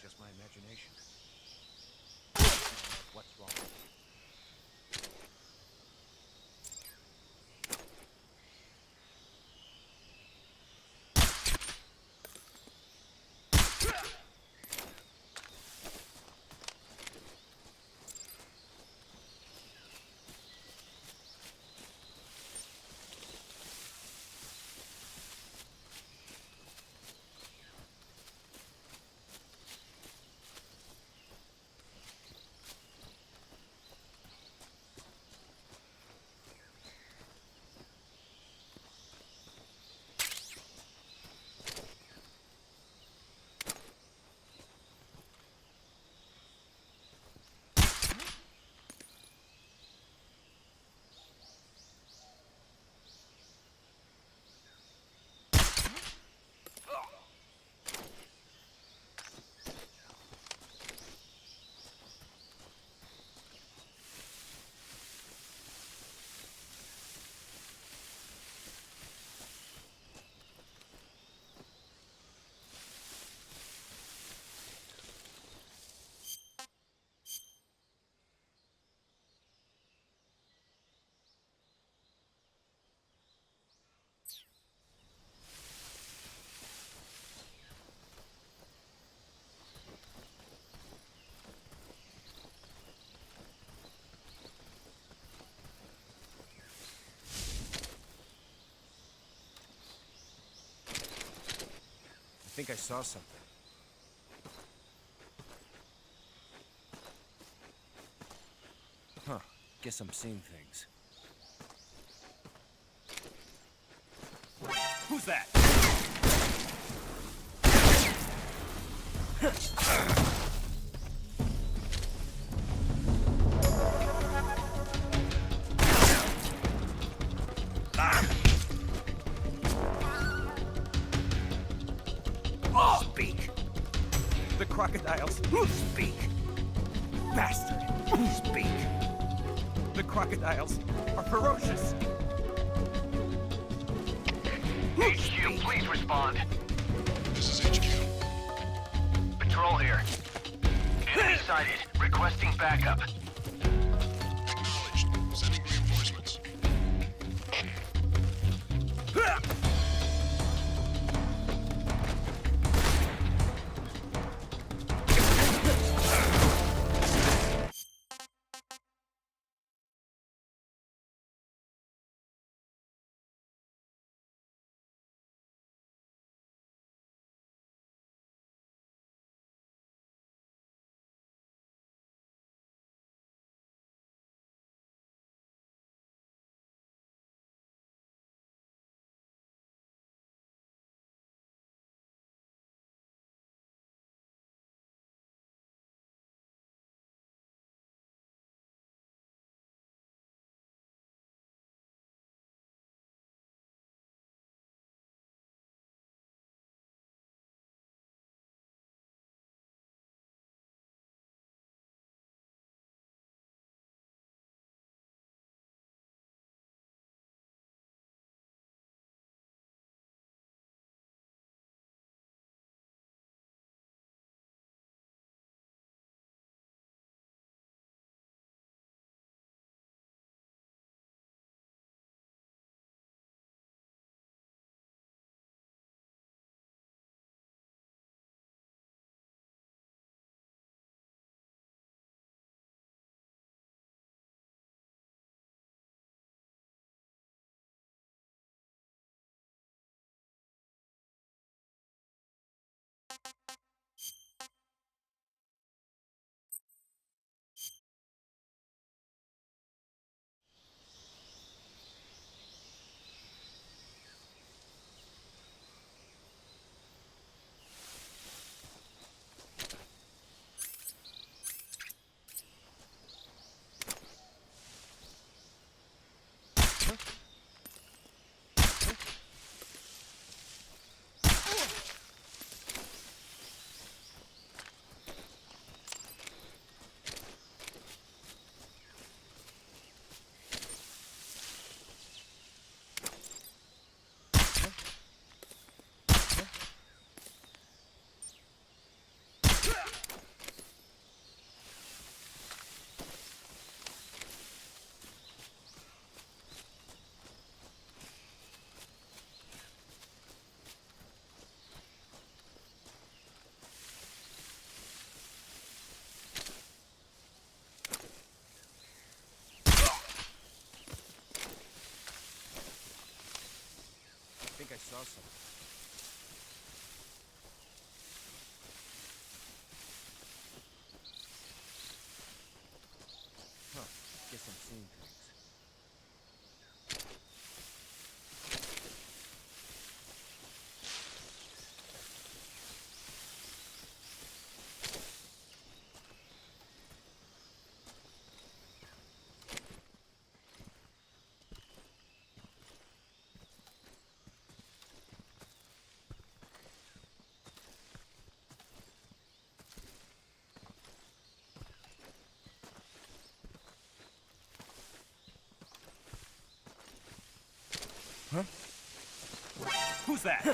Speaker 2: Just my imagination. What's wrong? I think I saw something. Huh. Guess I'm seeing things. Who's that?
Speaker 1: Speak.
Speaker 10: The crocodiles.
Speaker 1: Speak.
Speaker 10: Bastard!
Speaker 1: Speak.
Speaker 10: The crocodiles are ferocious.
Speaker 4: HQ, please respond.
Speaker 9: This is HQ.
Speaker 4: sighted. Requesting backup.
Speaker 9: Acknowledged. Sending reinforcements.
Speaker 10: I think I saw something. Huh. Guess I'm seeing things. Huh? Who's that?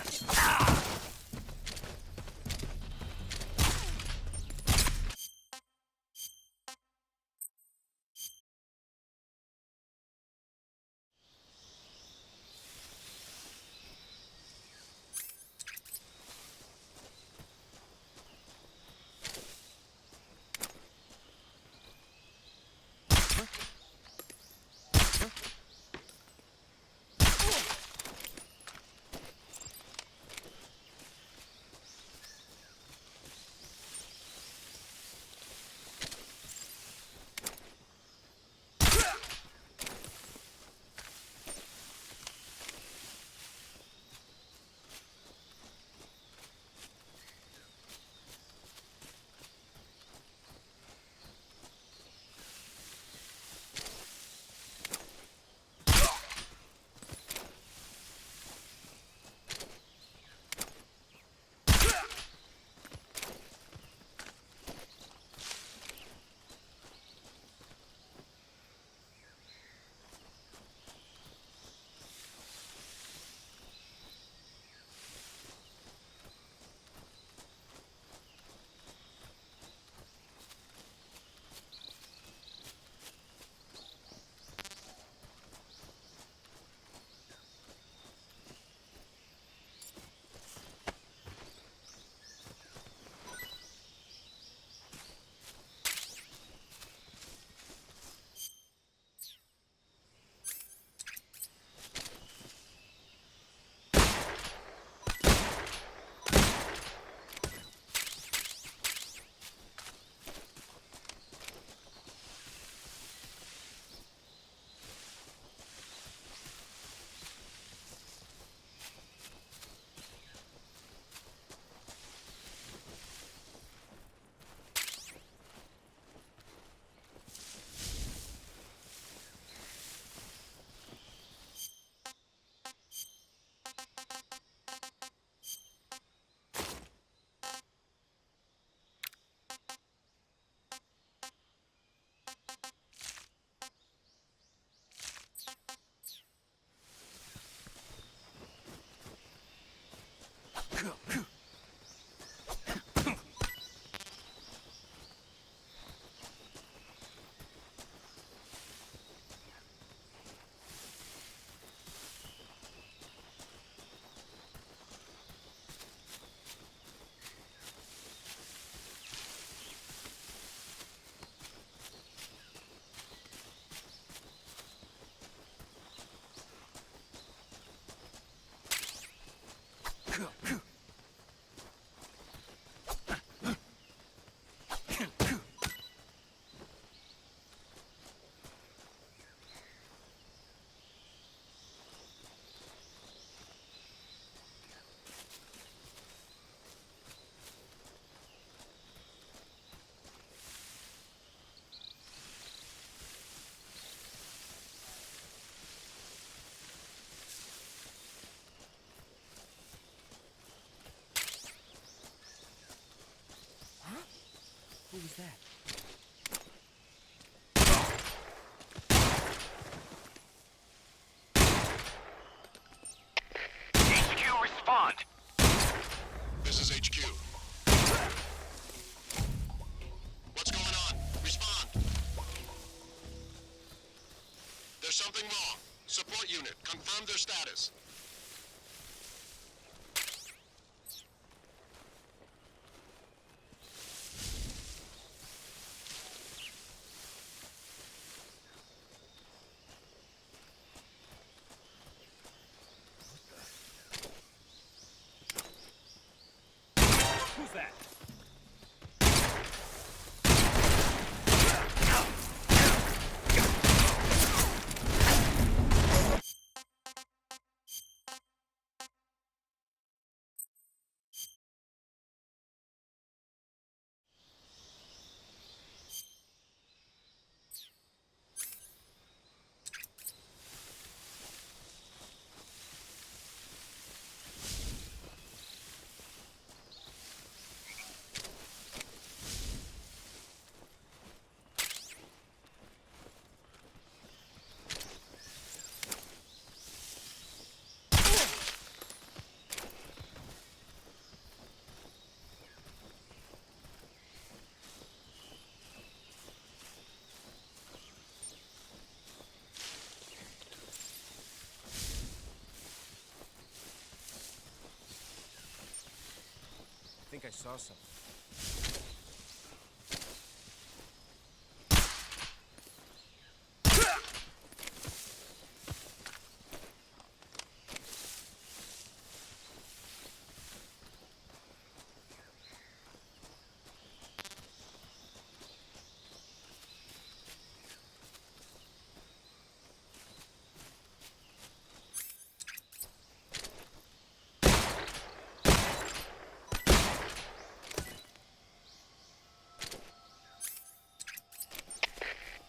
Speaker 10: Who was that?
Speaker 4: HQ, respond.
Speaker 9: This is HQ. What's going on? Respond. There's something wrong. Support unit, confirm their status.
Speaker 10: Who's that? I think I saw something.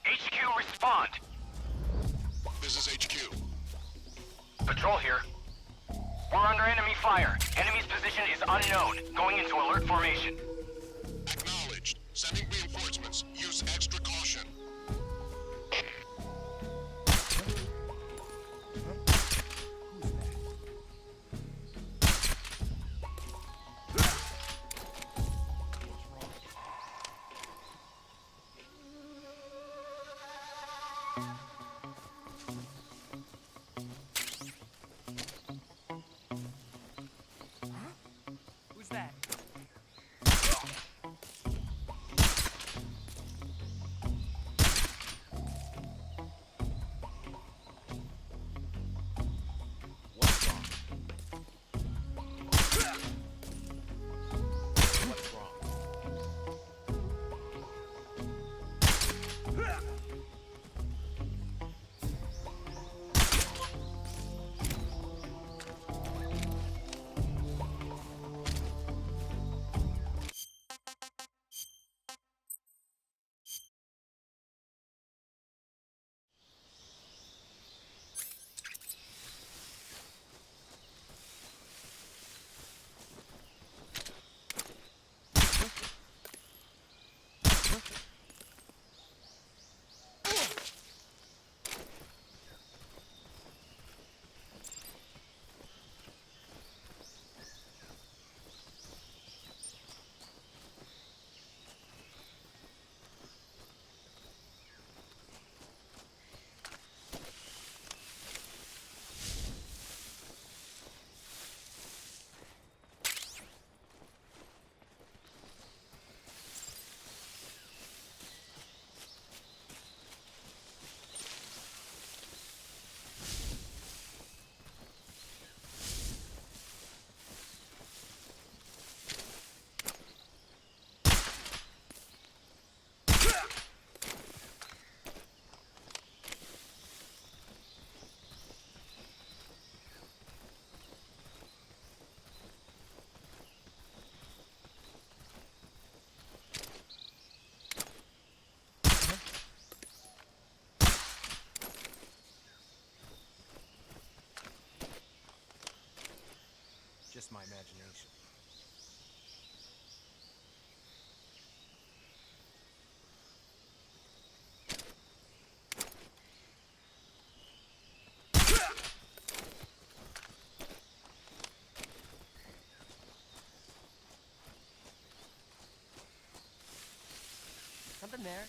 Speaker 4: HQ, respond.
Speaker 9: This is HQ.
Speaker 4: Patrol here. We're under enemy fire. Enemy's position is unknown. Going into alert formation.
Speaker 9: Acknowledged. Sending reinforcements. Use extra caution.
Speaker 10: Who's that? What's wrong? What's wrong? Just my imagination. nothing there.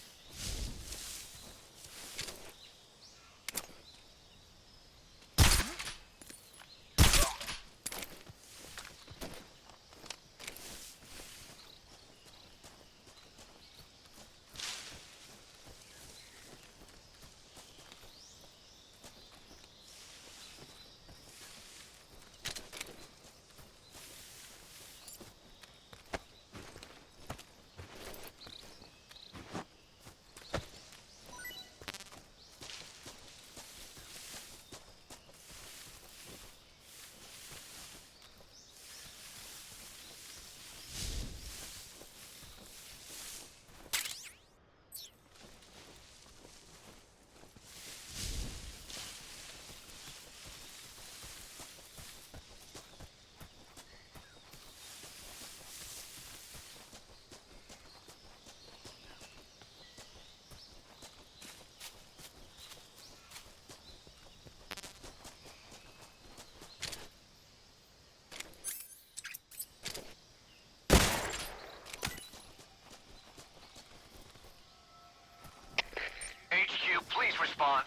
Speaker 4: HQ, please respond.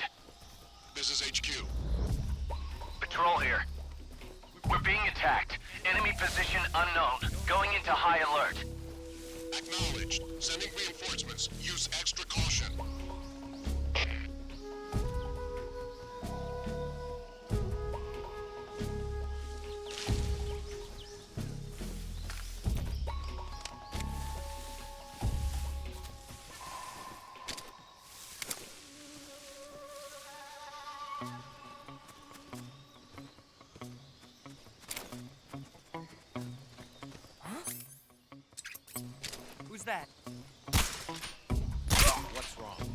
Speaker 9: This is HQ.
Speaker 4: Patrol here. We're being attacked. Enemy position unknown. Going into high alert.
Speaker 9: Acknowledged. Sending reinforcements. Use extra caution.
Speaker 10: Who's that? What's wrong?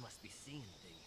Speaker 10: must be seeing things.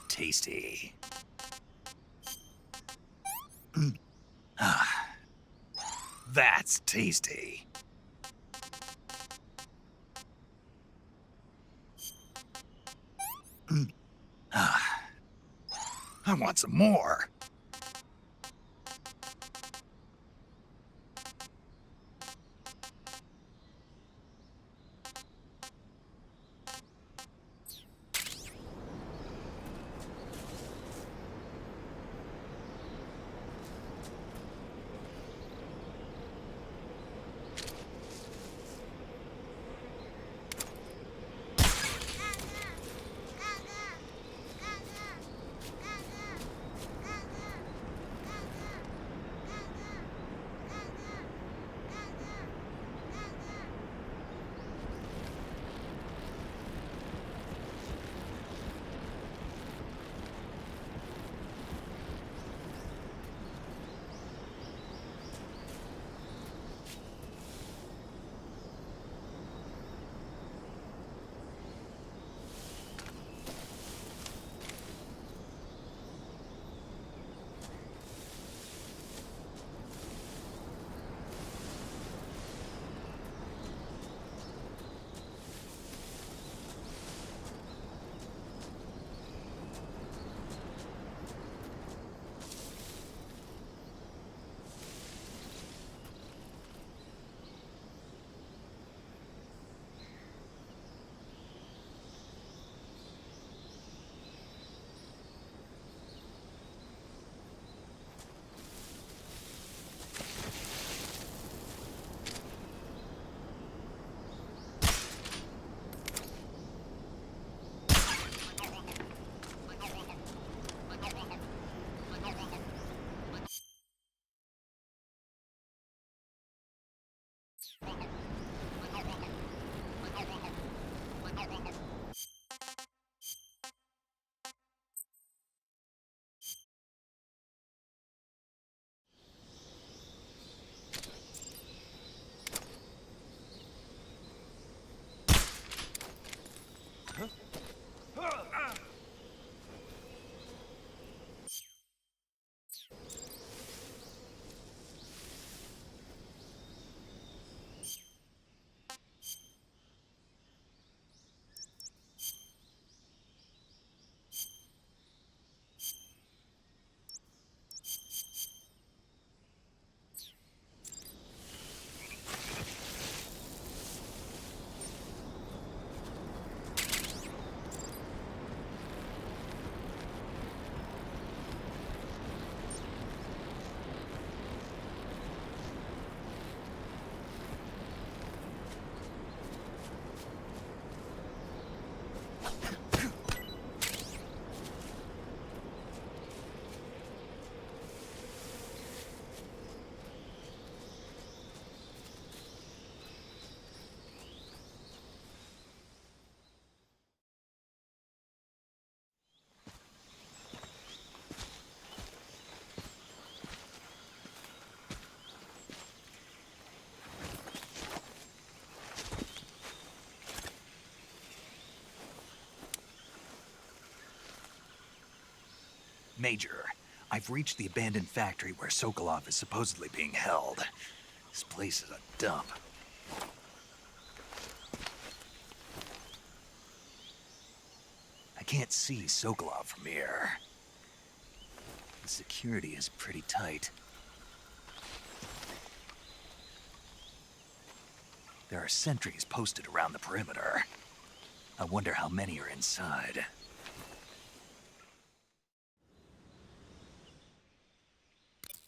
Speaker 1: Tasty. That's tasty. I want some more. Major, I've reached the abandoned factory where Sokolov is supposedly being held. This place is a dump. I can't see Sokolov from here. The security is pretty tight. There are sentries posted around the perimeter. I wonder how many are inside.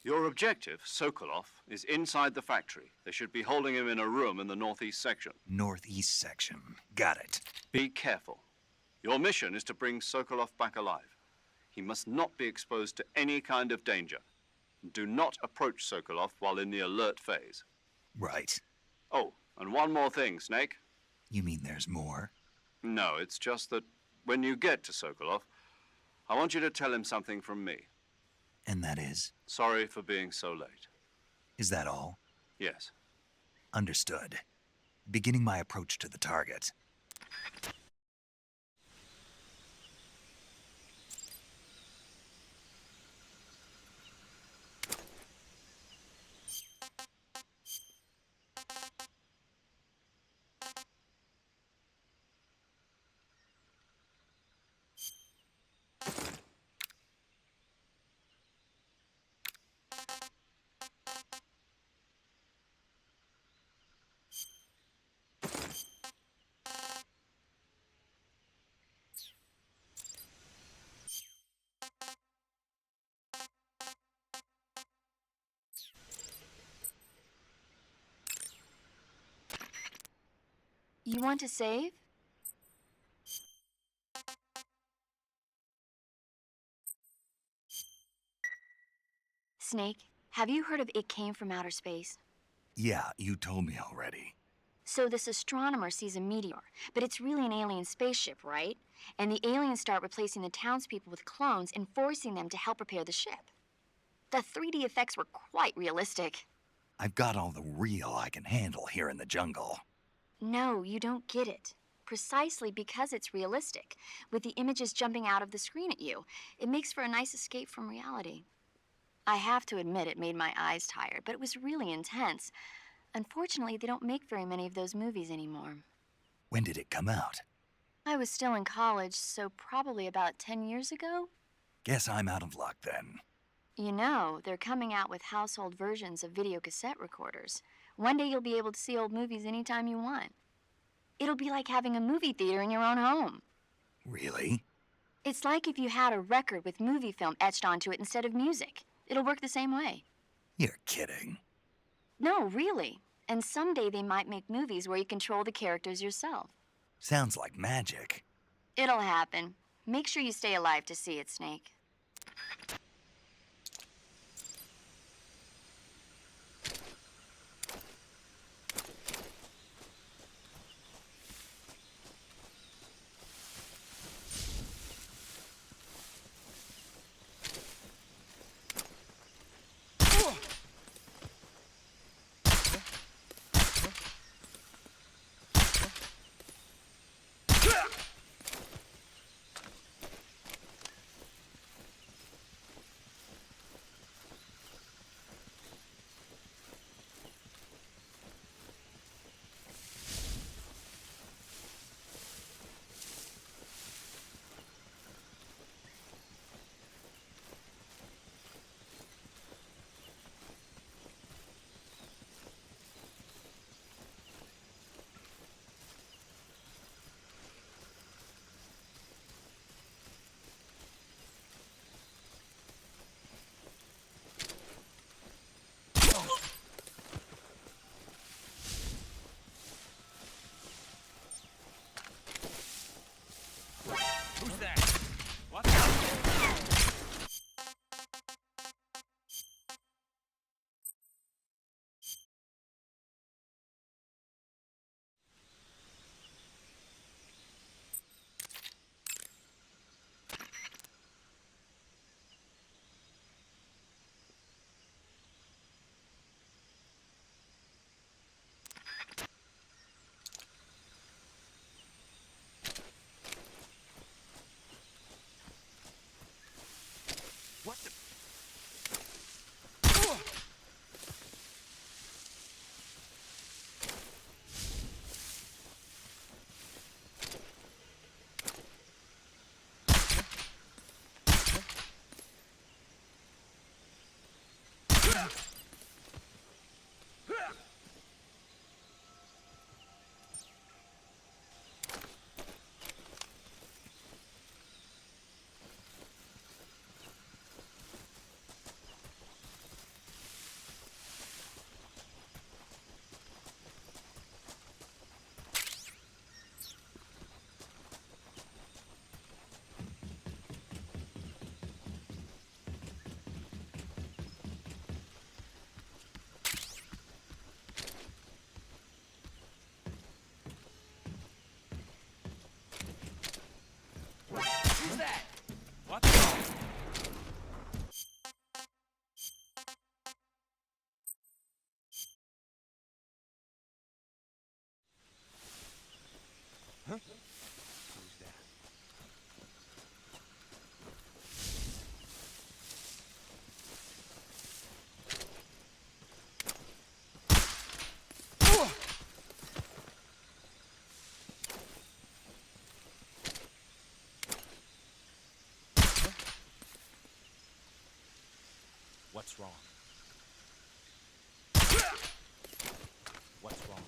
Speaker 6: Your objective, Sokolov, is inside the factory. They should be holding him in a room in the northeast section.
Speaker 1: Northeast section. Got it.
Speaker 6: Be careful. Your mission is to bring Sokolov back alive. He must not be exposed to any kind of danger. Do not approach Sokolov while in the alert phase.
Speaker 1: Right.
Speaker 6: Oh, and one more thing, Snake.
Speaker 1: You mean there's more?
Speaker 6: No, it's just that when you get to Sokolov, I want you to tell him something from me.
Speaker 1: And that is?
Speaker 6: Sorry for being so late.
Speaker 1: Is that all?
Speaker 6: Yes.
Speaker 1: Understood. Beginning my approach to the target.
Speaker 7: You want to save? Snake, have you heard of It Came from Outer Space?
Speaker 1: Yeah, you told me already.
Speaker 7: So this astronomer sees a meteor, but it's really an alien spaceship, right? And the aliens start replacing the townspeople with clones and forcing them to help repair the ship. The 3D effects were quite realistic.
Speaker 1: I've got all the real I can handle here in the jungle.
Speaker 7: No, you don't get it. Precisely because it's realistic, with the images jumping out of the screen at you, it makes for a nice escape from reality. I have to admit it made my eyes tired, but it was really intense. Unfortunately, they don't make very many of those movies anymore.
Speaker 1: When did it come out?
Speaker 7: I was still in college, so probably about 10 years ago.
Speaker 1: Guess I'm out of luck then.
Speaker 7: You know, they're coming out with household versions of video cassette recorders. One day you'll be able to see old movies anytime you want. It'll be like having a movie theater in your own home.
Speaker 1: Really?
Speaker 7: It's like if you had a record with movie film etched onto it instead of music. It'll work the same way.
Speaker 1: You're kidding.
Speaker 7: No, really. And someday they might make movies where you control the characters yourself.
Speaker 1: Sounds like magic.
Speaker 7: It'll happen. Make sure you stay alive to see it, Snake.
Speaker 10: Who's that? What the? Huh? Who's that? What's wrong? What's wrong?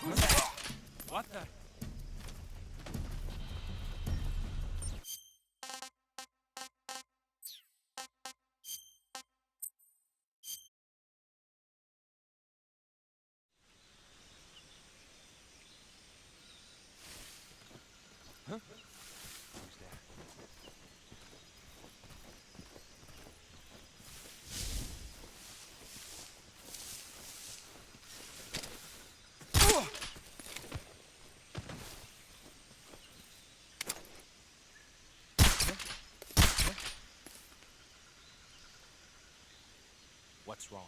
Speaker 10: Who's that? What the? Huh? Who's there? What's wrong?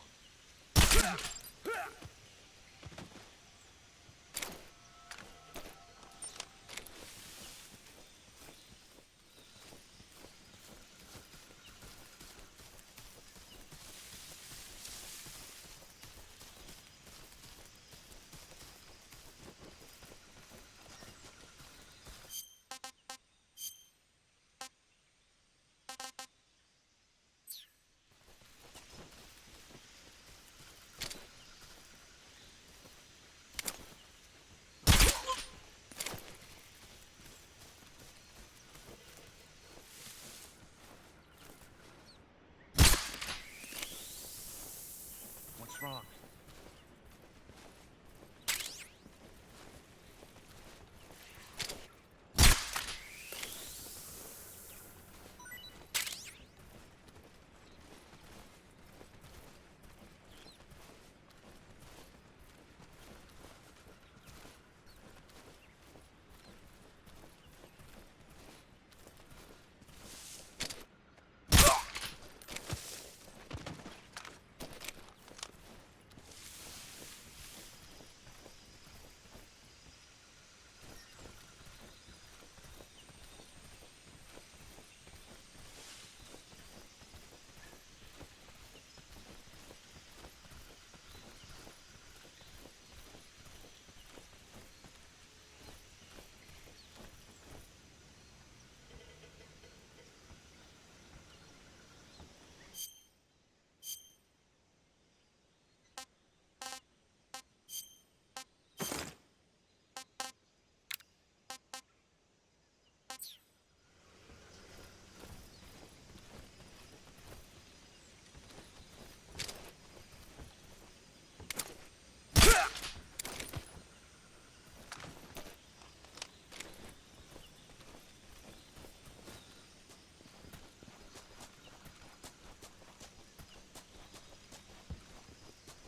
Speaker 10: What's wrong?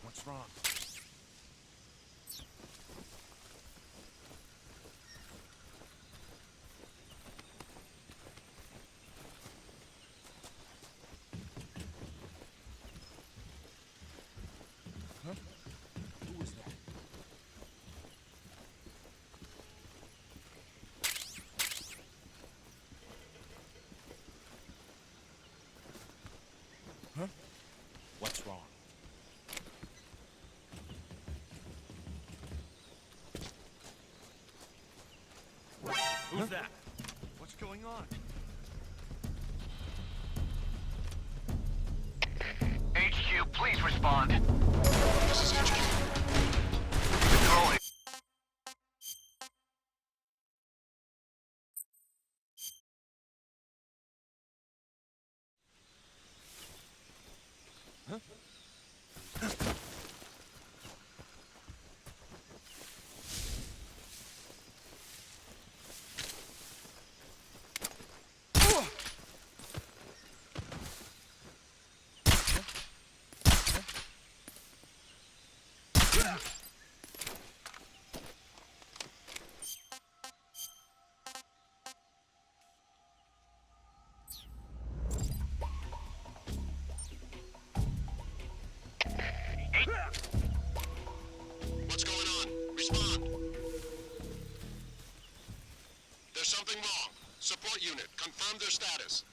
Speaker 10: What's wrong?
Speaker 2: Who's that?
Speaker 10: What's going on?
Speaker 4: HQ, please respond.
Speaker 9: This is HQ.
Speaker 4: Control it.
Speaker 9: What's going on? Respond. There's something wrong. Support unit, confirm their status.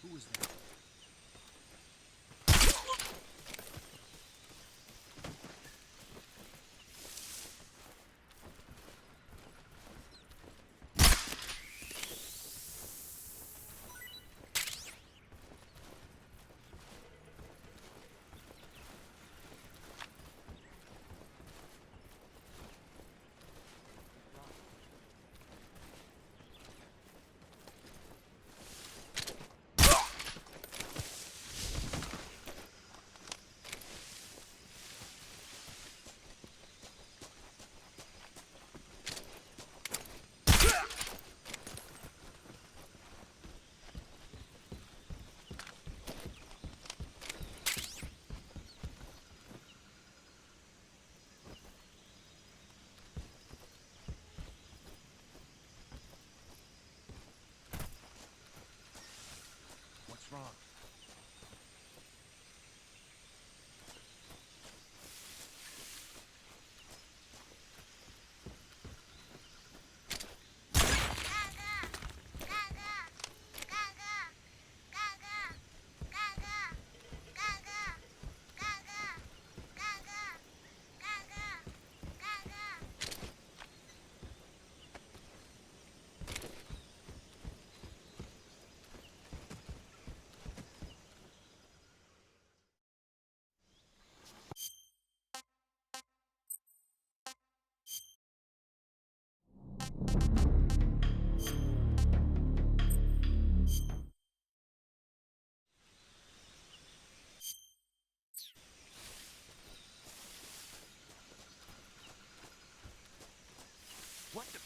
Speaker 10: Who was that? What's wrong? What the?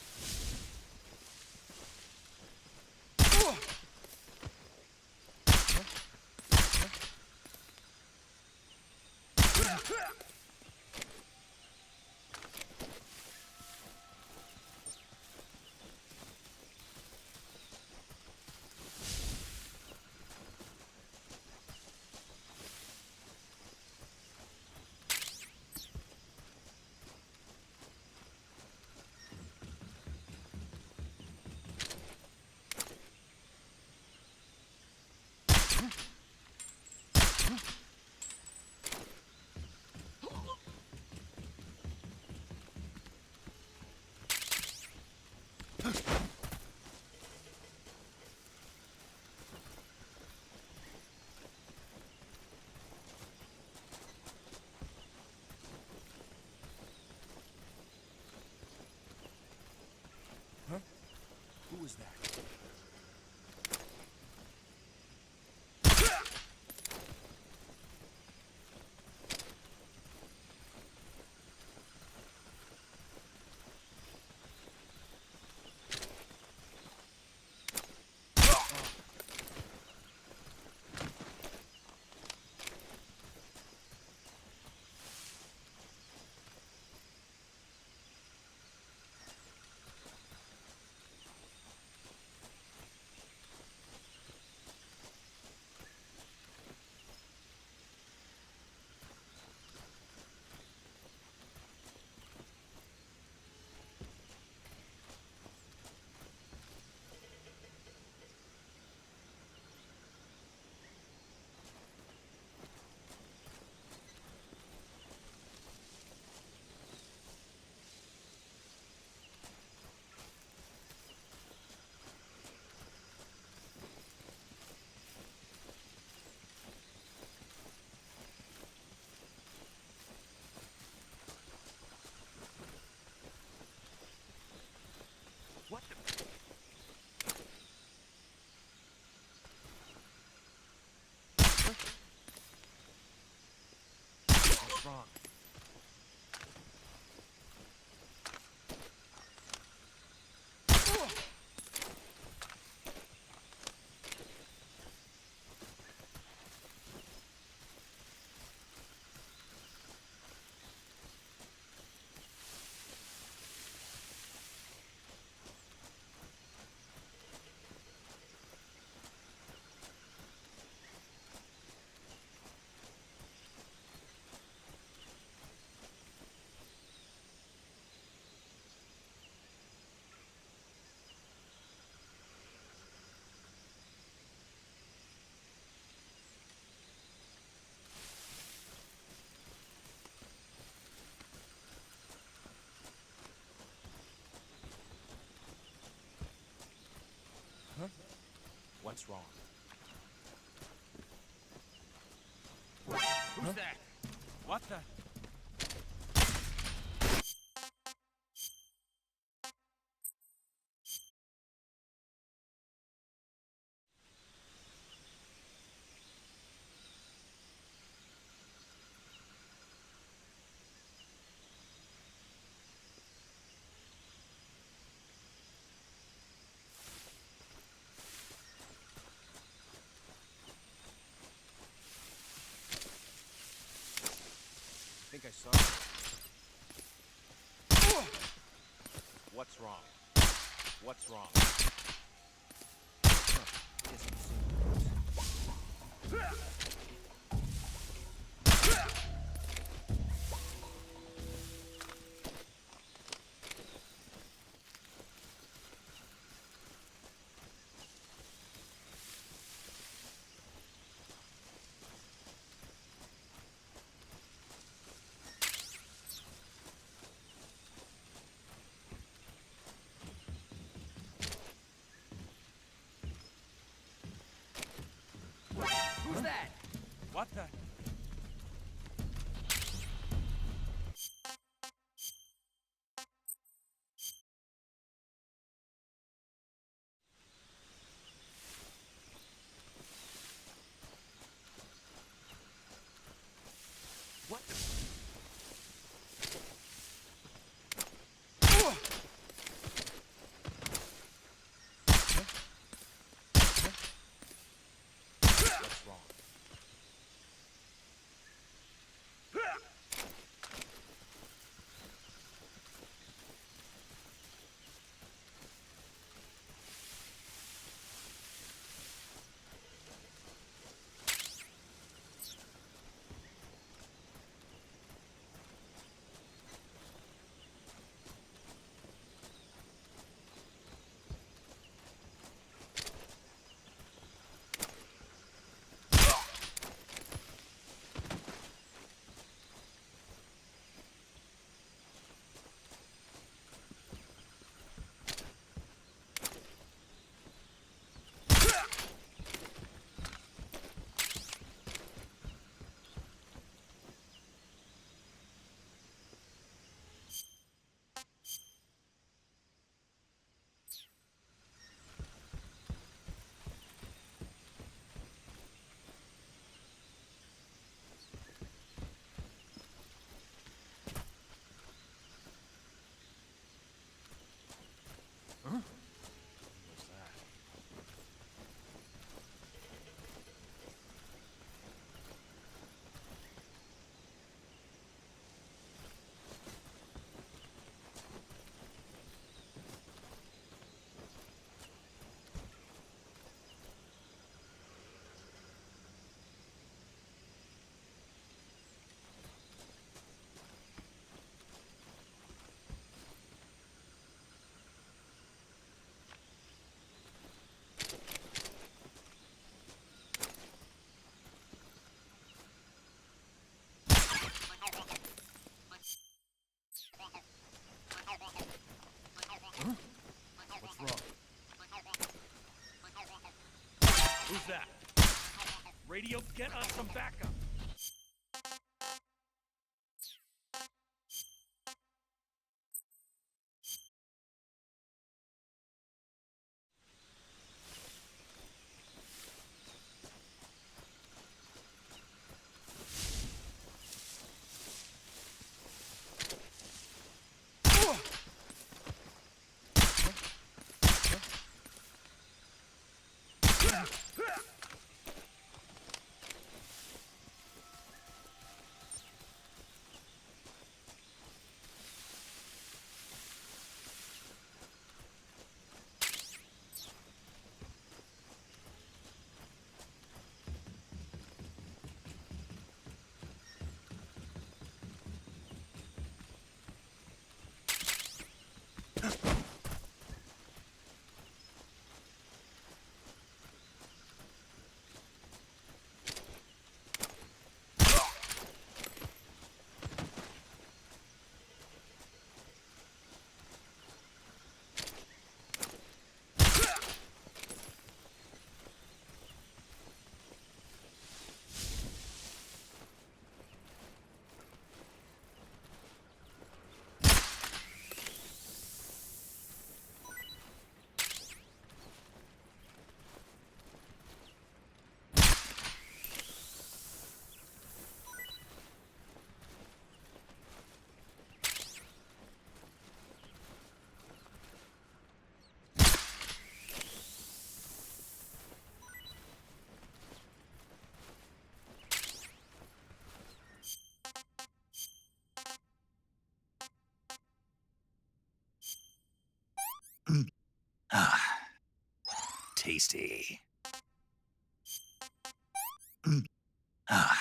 Speaker 10: What's wrong? Who's that? What the? I think I saw it. What's wrong? What's wrong? Huh. Guess we've seen those. Who's that? What the? What? What's wrong? What's that? What's wrong? Who's that? Radio, get us some backup!
Speaker 1: tasty. Ah.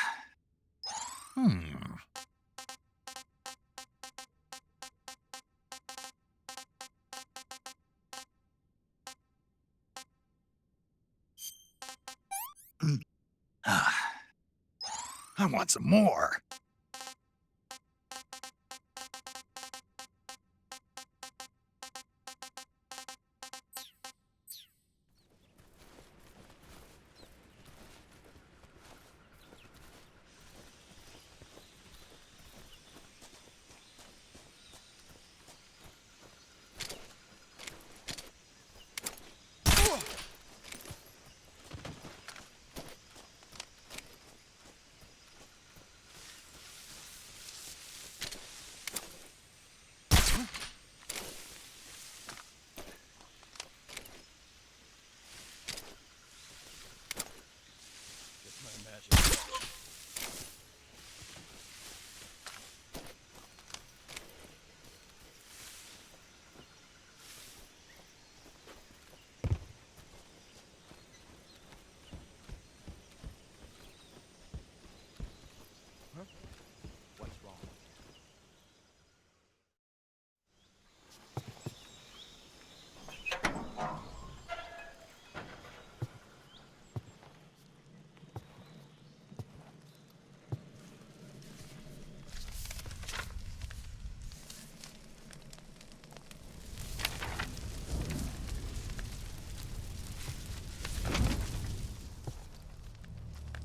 Speaker 1: Ah. I want some more.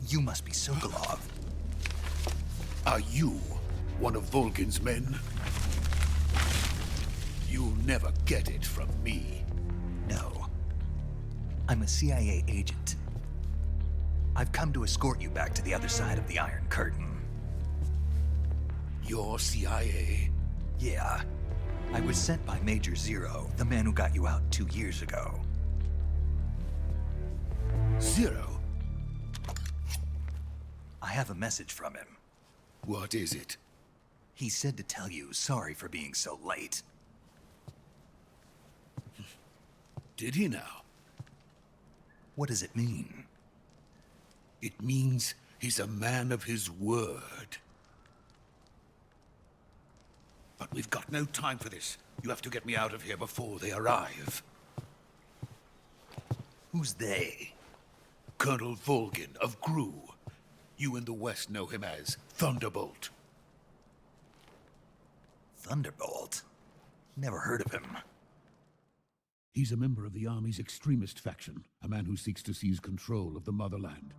Speaker 1: You must be Sokolov.
Speaker 11: Are you one of Volgin's men? You'll never get it from me.
Speaker 1: No. I'm a CIA agent. I've come to escort you back to the other side of the Iron Curtain.
Speaker 11: You're CIA?
Speaker 1: Yeah. I was sent by Major Zero, the man who got you out 2 years ago.
Speaker 11: Zero?
Speaker 1: I have a message from him.
Speaker 11: What is it?
Speaker 1: He said to tell you sorry for being so late.
Speaker 11: Did he now?
Speaker 1: What does it mean?
Speaker 11: It means he's a man of his word. But we've got no time for this. You have to get me out of here before they arrive.
Speaker 1: Who's they?
Speaker 11: Colonel Volgin of GRU. You in the West know him as Thunderbolt.
Speaker 1: Thunderbolt? Never heard of him.
Speaker 11: He's a member of the Army's extremist faction, a man who seeks to seize control of the motherland.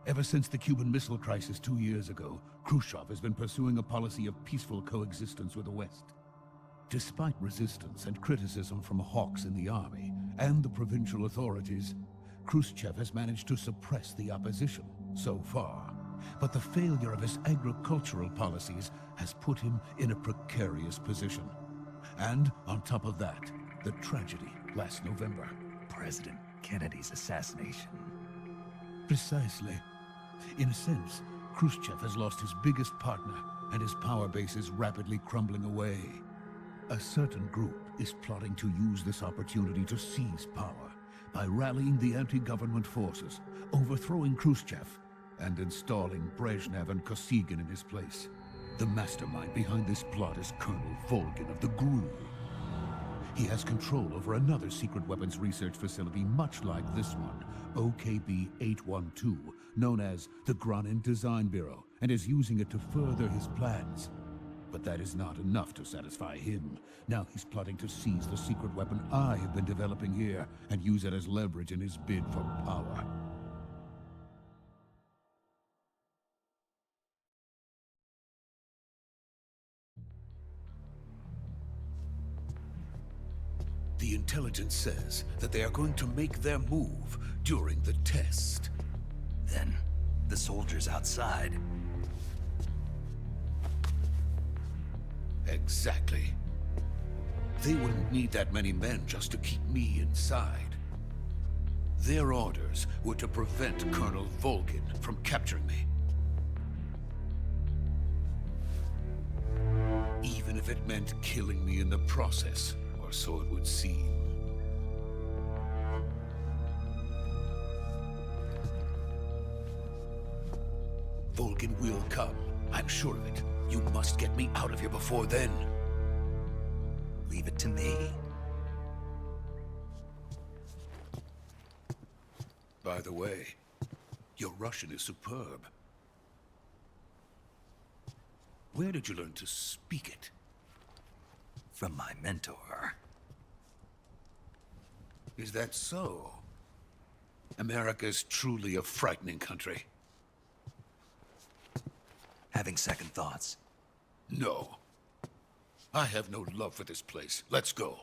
Speaker 11: Ever since the Cuban Missile Crisis 2 years ago, Khrushchev has been pursuing a policy of peaceful coexistence with the West. Despite resistance and criticism from hawks in the Army and the provincial authorities, Khrushchev has managed to suppress the opposition so far. But the failure of his agricultural policies has put him in a precarious position. And on top of that, the tragedy last November.
Speaker 1: President Kennedy's assassination.
Speaker 11: Precisely. In a sense, Khrushchev has lost his biggest partner, and his power base is rapidly crumbling away. A certain group is plotting to use this opportunity to seize power by rallying the anti-government forces, overthrowing Khrushchev, and installing Brezhnev and Kosygin in his place. The mastermind behind this plot is Colonel Volgin of the GRU. He has control over another secret weapons research facility much like this one, OKB-812, known as the Granin Design Bureau, and is using it to further his plans. But that is not enough to satisfy him. Now he's plotting to seize the secret weapon I have been developing here and use it as leverage in his bid for power. The intelligence says that they are going to make their move during the test.
Speaker 1: Then, the soldiers outside.
Speaker 11: Exactly. They wouldn't need that many men just to keep me inside. Their orders were to prevent Colonel Volgin from capturing me. Even if it meant killing me in the process, or so it would seem. Vulcan will come. I'm sure of it. You must get me out of here before then.
Speaker 1: Leave it to me.
Speaker 11: By the way, your Russian is superb. Where did you learn to speak it?
Speaker 1: From my mentor.
Speaker 11: Is that so? America's truly a frightening country.
Speaker 1: Having second thoughts?
Speaker 11: No. I have no love for this place. Let's go.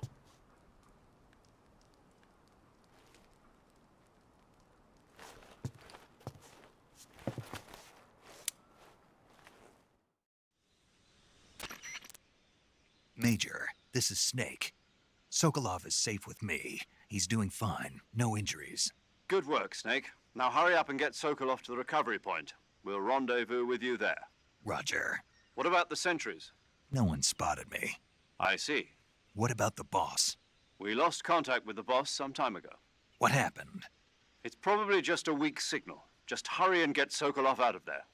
Speaker 1: Major, this is Snake. Sokolov is safe with me. He's doing fine. No injuries.
Speaker 6: Good work, Snake. Now hurry up and get Sokolov to the recovery point. We'll rendezvous with you there.
Speaker 1: Roger.
Speaker 6: What about the sentries?
Speaker 1: No one spotted me.
Speaker 6: I see.
Speaker 1: What about the boss?
Speaker 6: We lost contact with the boss some time ago.
Speaker 1: What happened?
Speaker 6: It's probably just a weak signal. Just hurry and get Sokolov out of there.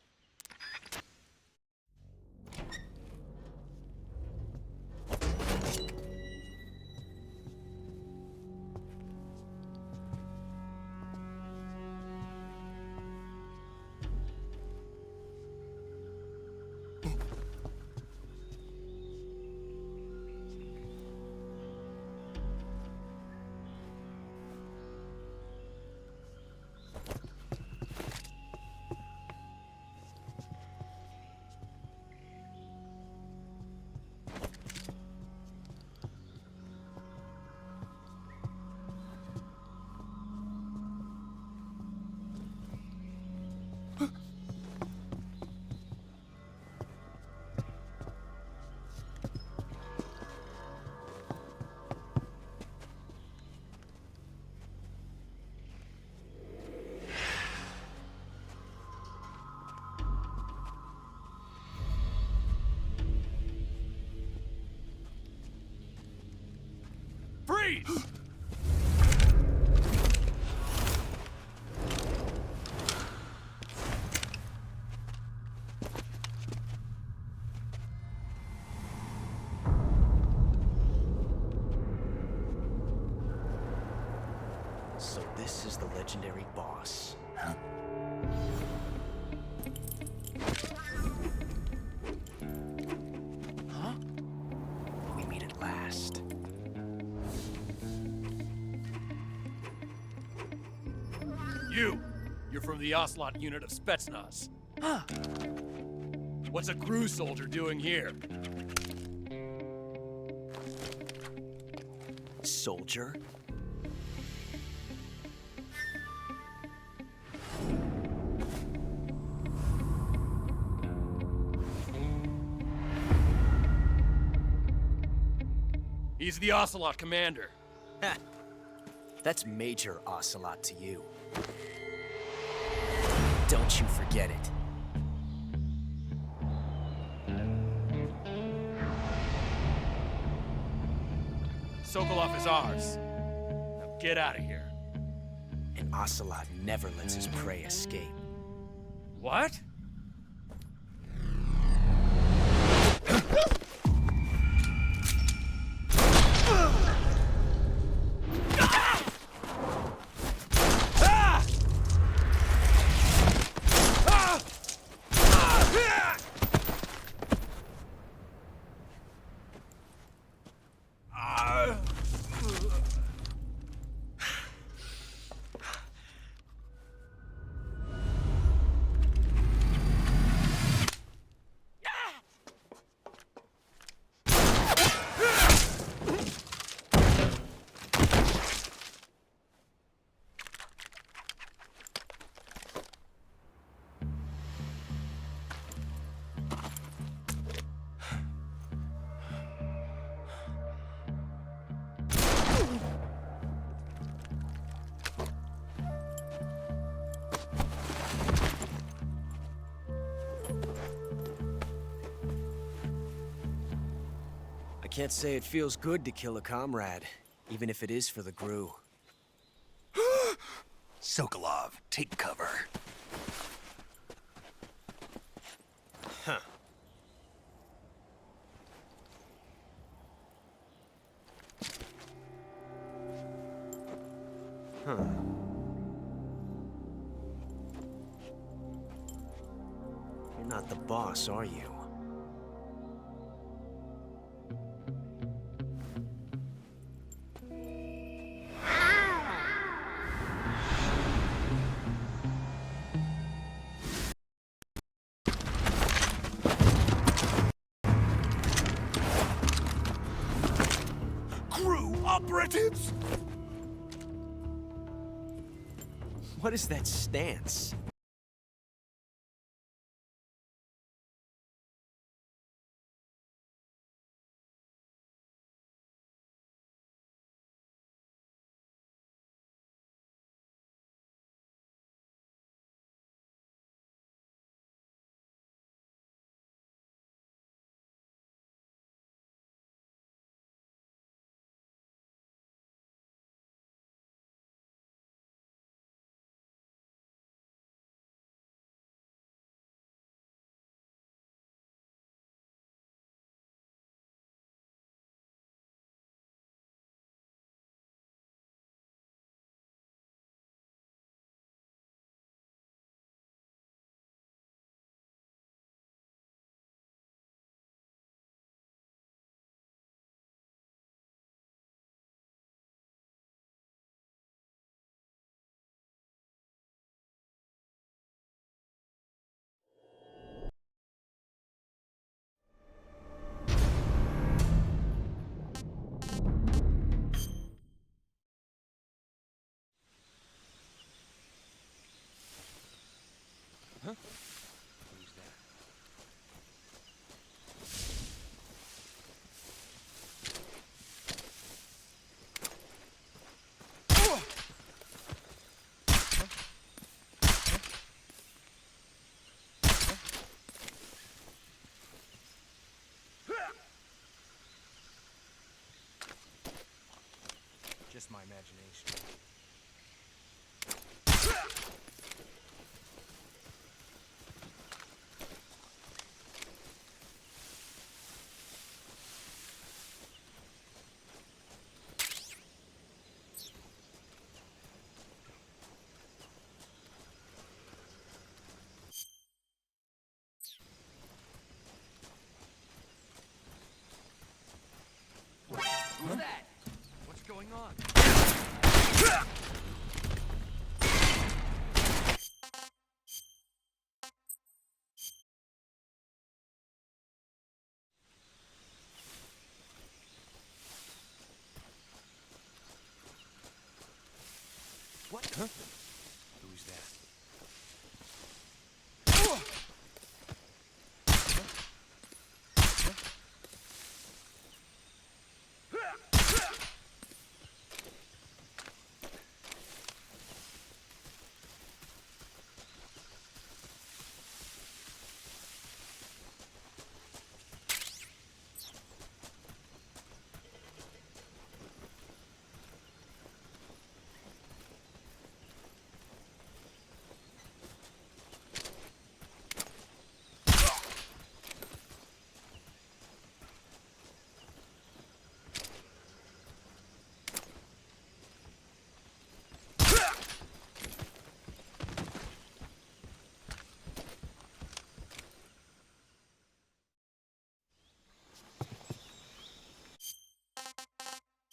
Speaker 10: Freeze!
Speaker 12: So this is the legendary boss.
Speaker 1: Huh?
Speaker 12: Huh? We meet at last.
Speaker 10: You're from the Ocelot unit of Spetsnaz.
Speaker 12: Huh.
Speaker 10: What's a crew soldier doing here?
Speaker 12: Soldier?
Speaker 10: He's the Ocelot commander.
Speaker 12: Ha! That's Major Ocelot to you. Don't you forget it.
Speaker 10: Sokolov is ours. Now get out of here.
Speaker 12: And Ocelot never lets his prey escape.
Speaker 10: What?
Speaker 12: I can't say it feels good to kill a comrade, even if it is for the GRU.
Speaker 1: Sokolov, take cover.
Speaker 12: not the boss, are you?
Speaker 11: Crew operatives!
Speaker 12: What is that stance? Huh? Who's that? Just my imagination.
Speaker 10: Who's that? What's going on?
Speaker 12: What? Huh? Who's that?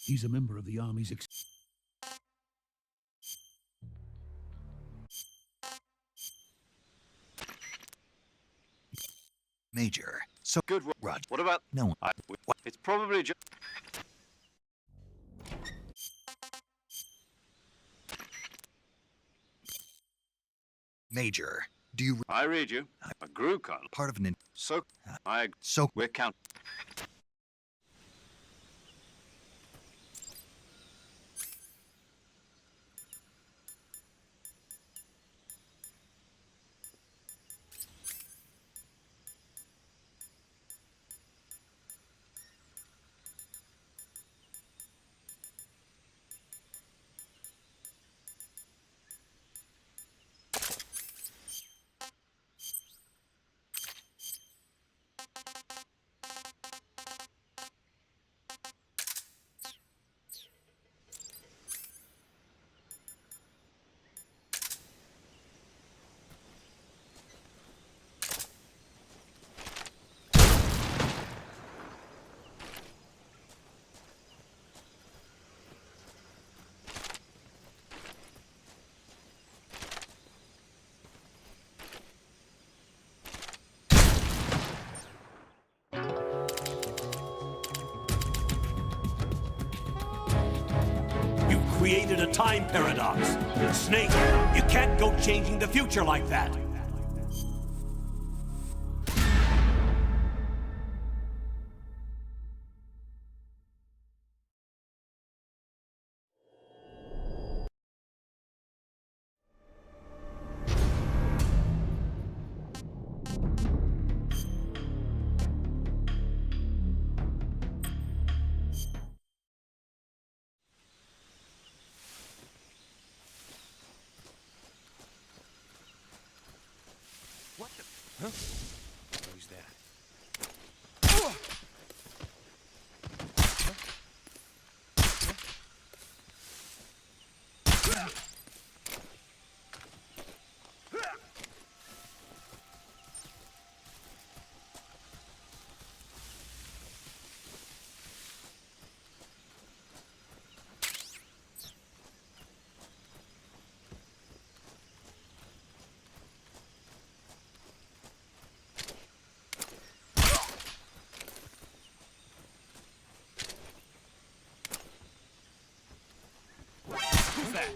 Speaker 11: He's a member of the Army's
Speaker 1: Major. So
Speaker 6: Good work.
Speaker 1: Roger.
Speaker 6: What about...
Speaker 1: No.
Speaker 6: It's probably just...
Speaker 1: Major. Do you
Speaker 6: I read you. A GRU colonel.
Speaker 1: part of an
Speaker 6: So...
Speaker 1: so
Speaker 6: We're count...
Speaker 10: created a time paradox. Snake, you can't go changing the future like that.
Speaker 12: What the? Huh? Who's that?
Speaker 10: Who's that?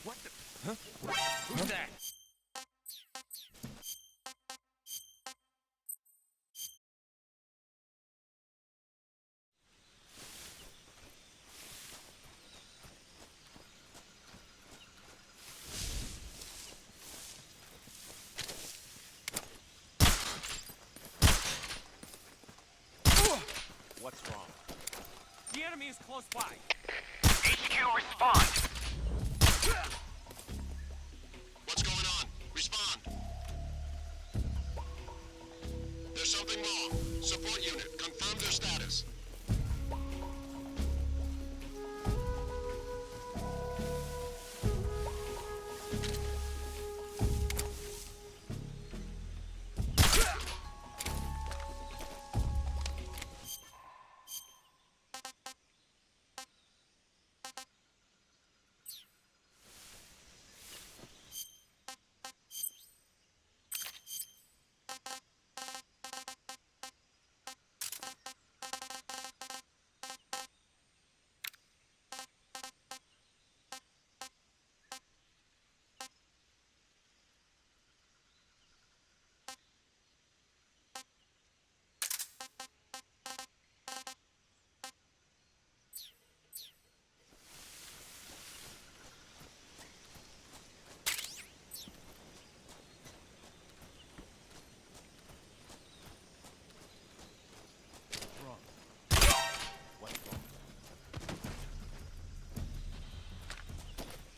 Speaker 12: What the? Huh?
Speaker 10: Who's that?
Speaker 12: What's wrong?
Speaker 10: The enemy is close by.
Speaker 4: HQ, respond.
Speaker 9: What's going on? Respond. There's something wrong. Support unit, confirm their status.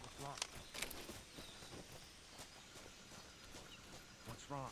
Speaker 12: What's wrong? What's wrong?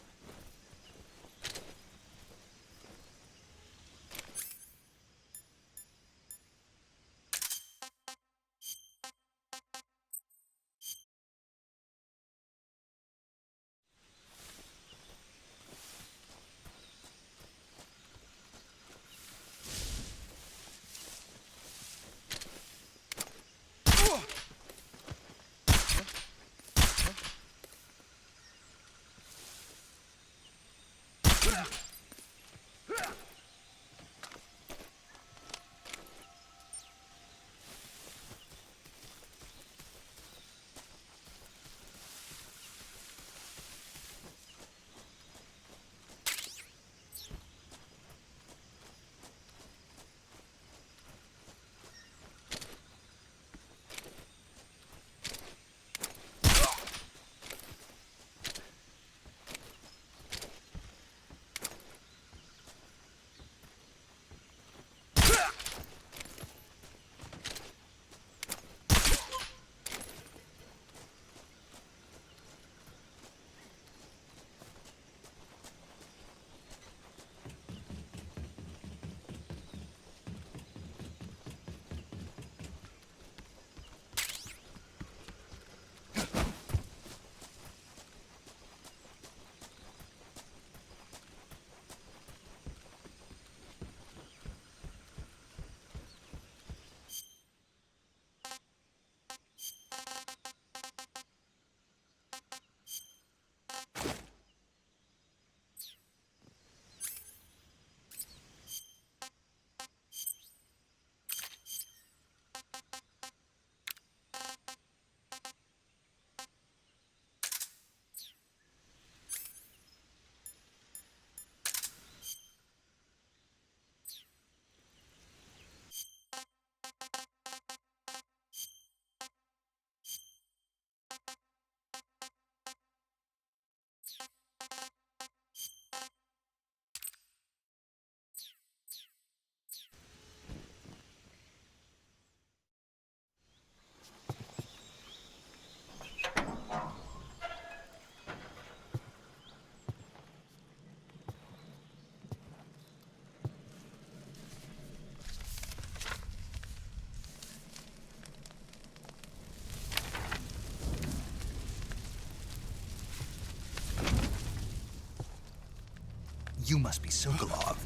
Speaker 1: You must be Sokolov.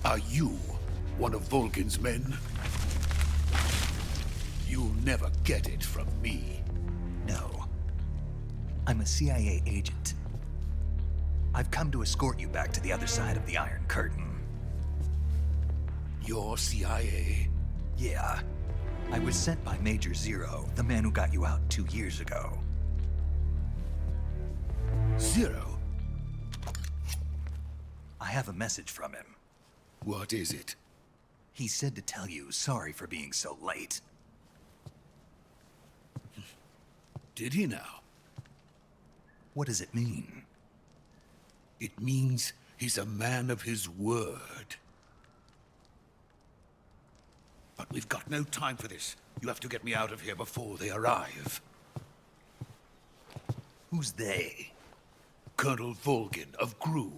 Speaker 11: Are you one of Volgin's men? You'll never get it from me.
Speaker 1: No. I'm a CIA agent. I've come to escort you back to the other side of the Iron Curtain.
Speaker 11: You're CIA?
Speaker 1: Yeah. I was sent by Major Zero, the man who got you out 2 years ago.
Speaker 11: Zero?
Speaker 1: I have a message from him.
Speaker 11: What is it?
Speaker 1: He said to tell you sorry for being so late.
Speaker 11: Did he now?
Speaker 1: What does it mean?
Speaker 11: It means he's a man of his word. But we've got no time for this. You have to get me out of here before they arrive.
Speaker 1: Who's they?
Speaker 11: Colonel Volgin of GRU.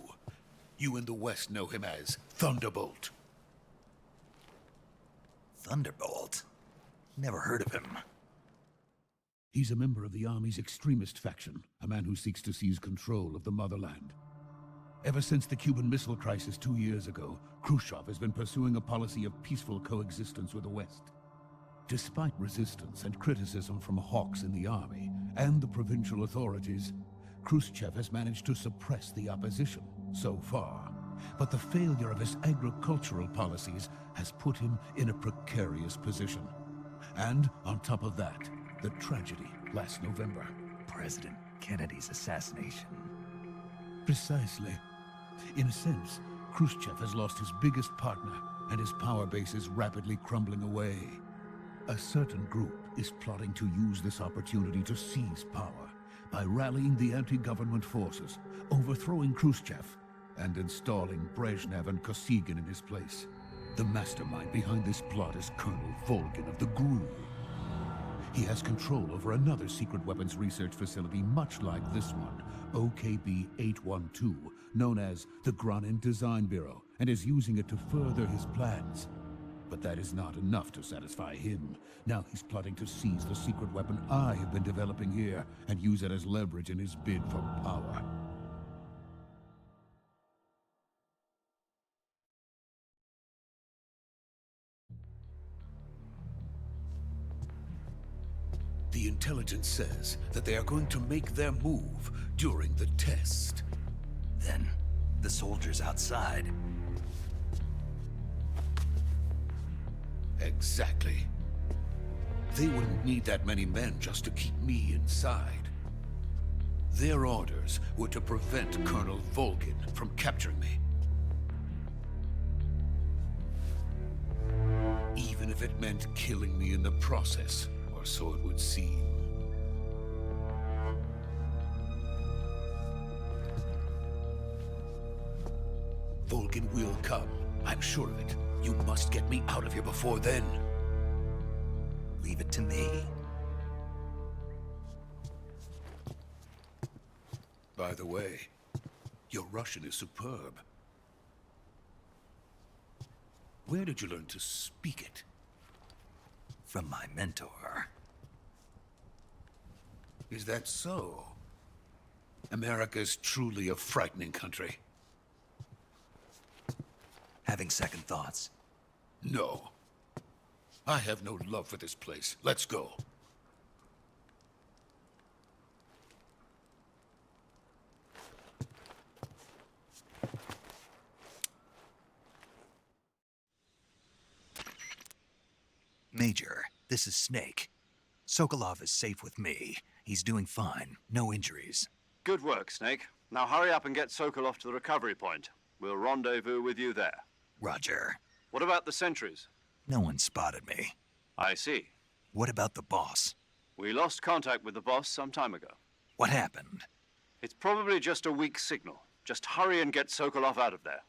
Speaker 11: You in the West know him as Thunderbolt.
Speaker 1: Thunderbolt? Never heard of him.
Speaker 11: He's a member of the Army's extremist faction, a man who seeks to seize control of the motherland. Ever since the Cuban Missile Crisis 2 years ago, Khrushchev has been pursuing a policy of peaceful coexistence with the West. Despite resistance and criticism from hawks in the army and the provincial authorities, Khrushchev has managed to suppress the opposition so far. But the failure of his agricultural policies has put him in a precarious position. And on top of that, the tragedy last November.
Speaker 1: President Kennedy's assassination.
Speaker 11: Precisely. In a sense, Khrushchev has lost his biggest partner, and his power base is rapidly crumbling away. A certain group is plotting to use this opportunity to seize power by rallying the anti-government forces, overthrowing Khrushchev, and installing Brezhnev and Kosygin in his place. The mastermind behind this plot is Colonel Volgin of the GRU. He has control over another secret weapons research facility much like this one, OKB-812, known as the Granin Design Bureau, and is using it to further his plans. But that is not enough to satisfy him. Now he's plotting to seize the secret weapon I have been developing here and use it as leverage in his bid for power. The intelligence says that they are going to make their move during the test.
Speaker 1: Then, the soldiers outside.
Speaker 11: Exactly. They wouldn't need that many men just to keep me inside. Their orders were to prevent Colonel Volgin from capturing me. Even if it meant killing me in the process, or so it would seem. Volgin will come. I'm sure of it. You must get me out of here before then.
Speaker 1: Leave it to me.
Speaker 11: By the way, your Russian is superb. Where did you learn to speak it?
Speaker 1: From my mentor.
Speaker 11: Is that so? America's truly a frightening country.
Speaker 1: Having second thoughts?
Speaker 11: No. I have no love for this place. Let's go.
Speaker 1: Major, this is Snake. Sokolov is safe with me. He's doing fine. No injuries.
Speaker 6: Good work, Snake. Now hurry up and get Sokolov to the recovery point. We'll rendezvous with you there.
Speaker 1: Roger.
Speaker 6: What about the sentries?
Speaker 1: No one spotted me.
Speaker 6: I see.
Speaker 1: What about the boss?
Speaker 6: We lost contact with the boss some time ago.
Speaker 1: What happened?
Speaker 6: It's probably just a weak signal. Just hurry and get Sokolov out of there.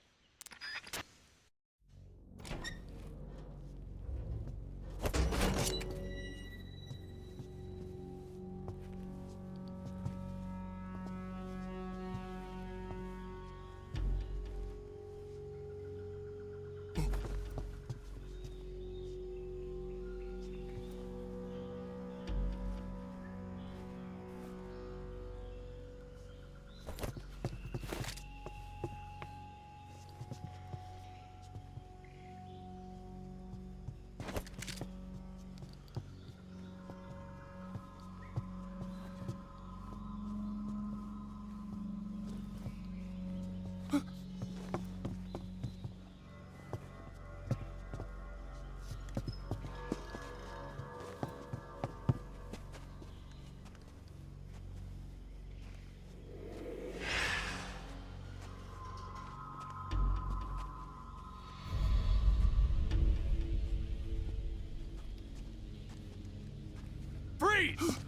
Speaker 10: Freeze!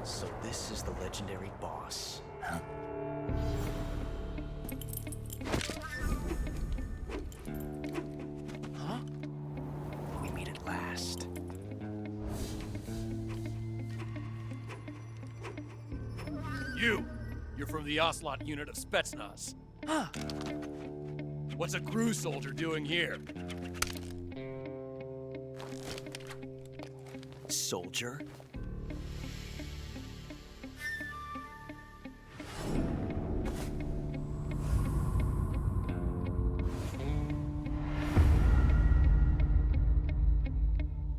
Speaker 12: So this is the legendary boss. Huh? Huh? We meet at last.
Speaker 10: You're from the Ocelot unit of Spetsnaz. Huh. What's a crew soldier doing here?
Speaker 12: Soldier?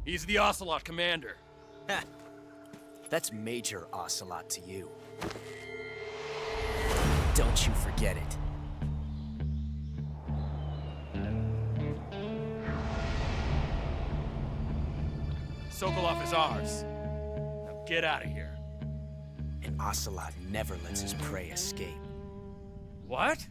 Speaker 10: He's the Ocelot commander.
Speaker 12: Ha! That's Major Ocelot to you. Don't you forget it.
Speaker 10: Sokolov is ours. Now get out of here.
Speaker 12: And Ocelot never lets his prey escape.
Speaker 10: What?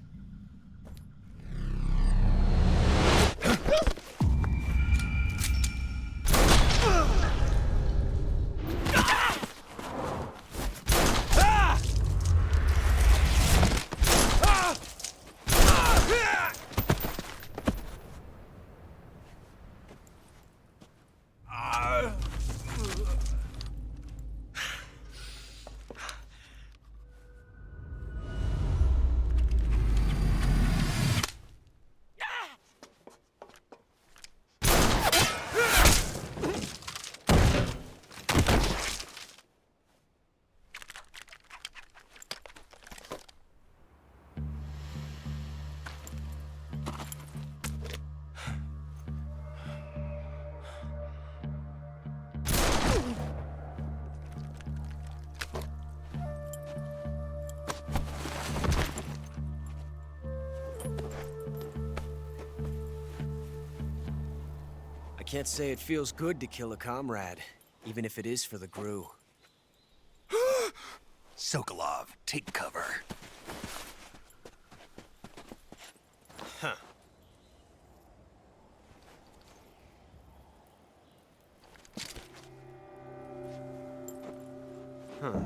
Speaker 12: I can't say it feels good to kill a comrade, even if it is for the GRU.
Speaker 1: Sokolov, take cover.
Speaker 12: Huh. Huh.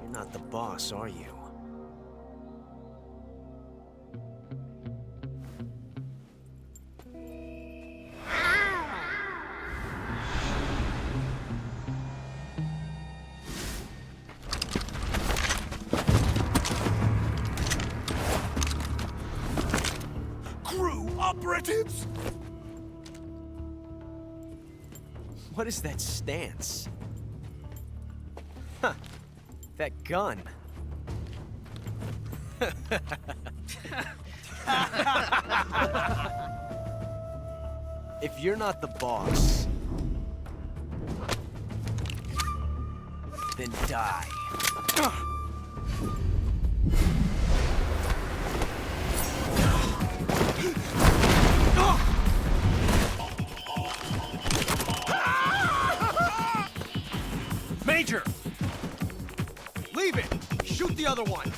Speaker 12: You're not the boss, are you?
Speaker 1: Operatives!
Speaker 12: What is that stance? Huh. That gun. If you're not the boss, then die.
Speaker 10: Major! Leave it! Shoot the other one!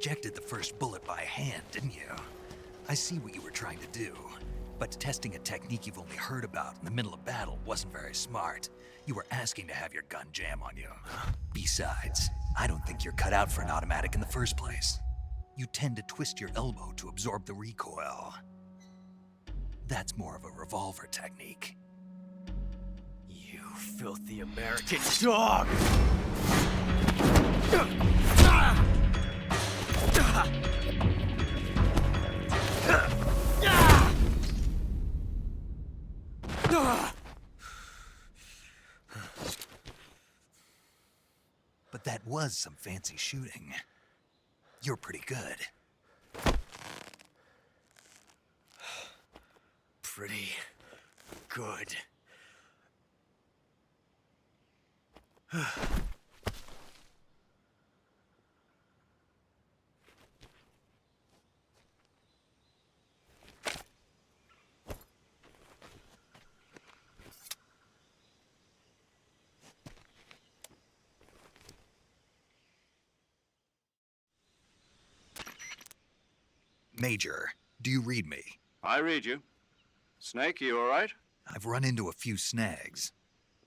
Speaker 1: ejected the first bullet by hand, didn't you? I see what you were trying to do, but testing a technique you've only heard about in the middle of battle wasn't very smart. You were asking to have your gun jam on you. Besides, I don't think you're cut out for an automatic in the first place. You tend to twist your elbow to absorb the recoil. That's more of a revolver technique.
Speaker 12: You filthy American dog!
Speaker 1: But that was some fancy shooting. You're pretty good.
Speaker 12: Pretty good.
Speaker 1: Major, do you read me?
Speaker 6: I read you. Snake, you all right?
Speaker 1: I've run into a few snags.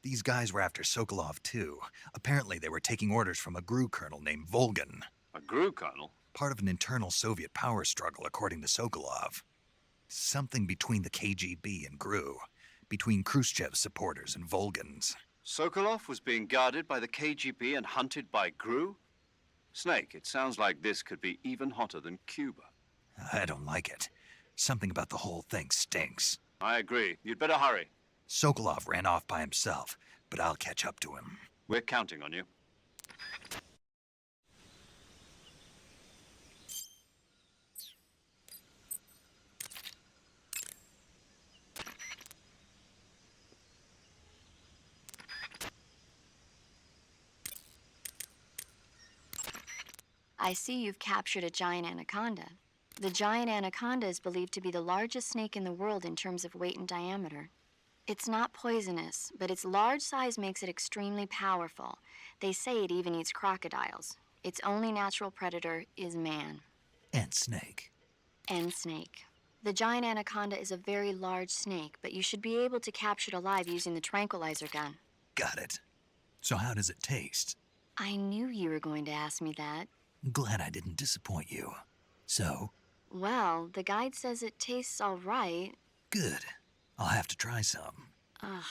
Speaker 1: These guys were after Sokolov too. Apparently they were taking orders from a GRU colonel named Volgan.
Speaker 6: A GRU colonel?
Speaker 1: Part of an internal Soviet power struggle, according to Sokolov. Something between the KGB and GRU. Between Khrushchev's supporters and Volgan's.
Speaker 6: Sokolov was being guarded by the KGB and hunted by GRU? Snake, it sounds like this could be even hotter than Cuba.
Speaker 1: I don't like it. Something about the whole thing stinks.
Speaker 6: I agree. You'd better hurry.
Speaker 1: Sokolov ran off by himself, but I'll catch up to him.
Speaker 6: We're counting on you.
Speaker 7: I see you've captured a giant anaconda. The giant anaconda is believed to be the largest snake in the world in terms of weight and diameter. It's not poisonous, but its large size makes it extremely powerful. They say it even eats crocodiles. Its only natural predator is man.
Speaker 1: And snake.
Speaker 7: And snake. The giant anaconda is a very large snake, but you should be able to capture it alive using the tranquilizer gun.
Speaker 1: Got it. So how does it taste?
Speaker 7: I knew you were going to ask me that.
Speaker 1: Glad I didn't disappoint you. So?
Speaker 7: Well, the guide says it tastes all right.
Speaker 1: Good. I'll have to try some.
Speaker 7: Ugh.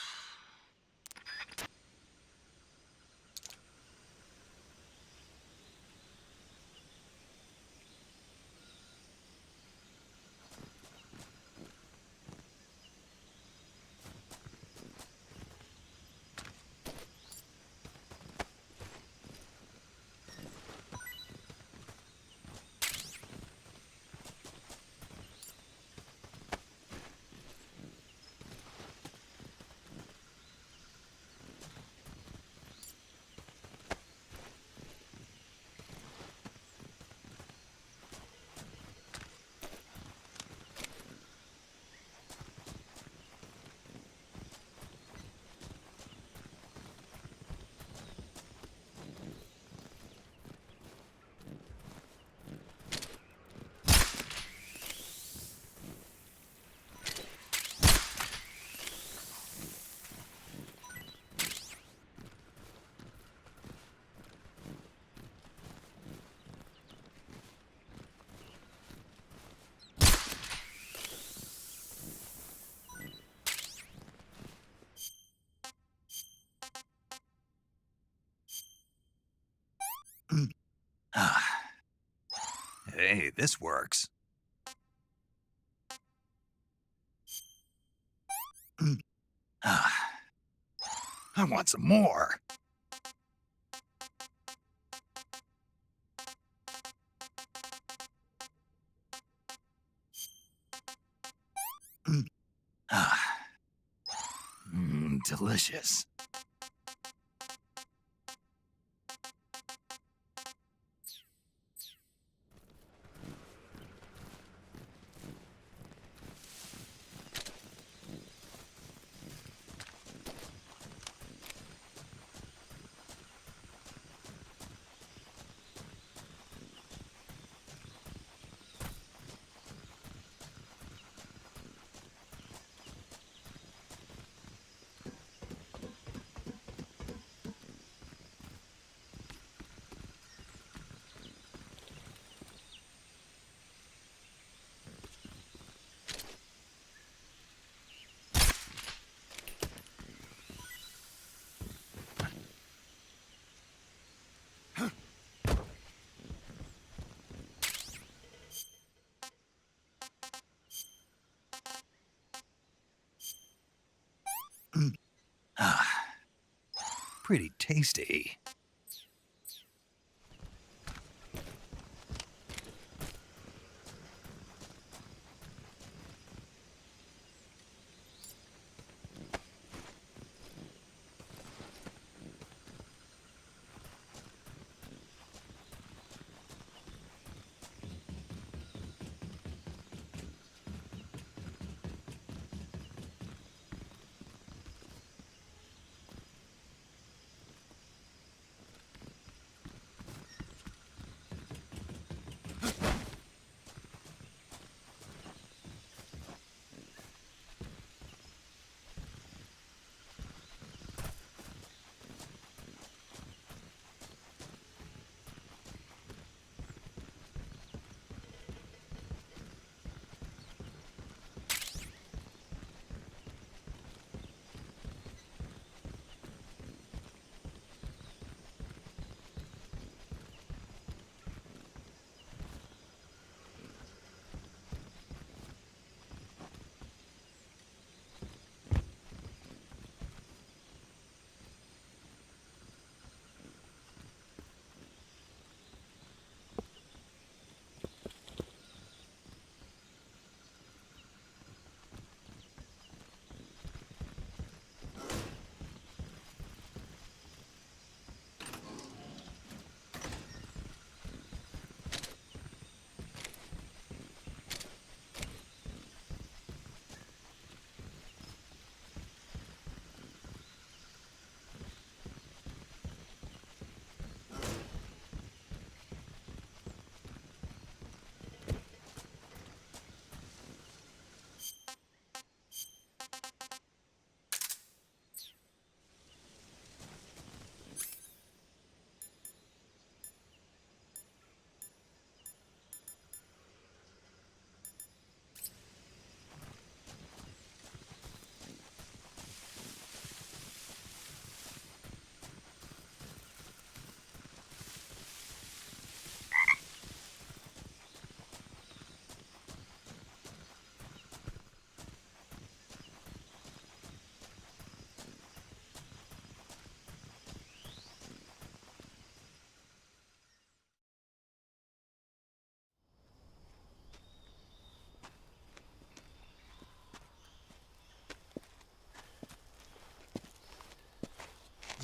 Speaker 1: Hey, this works. I want some more. Delicious. Pretty tasty.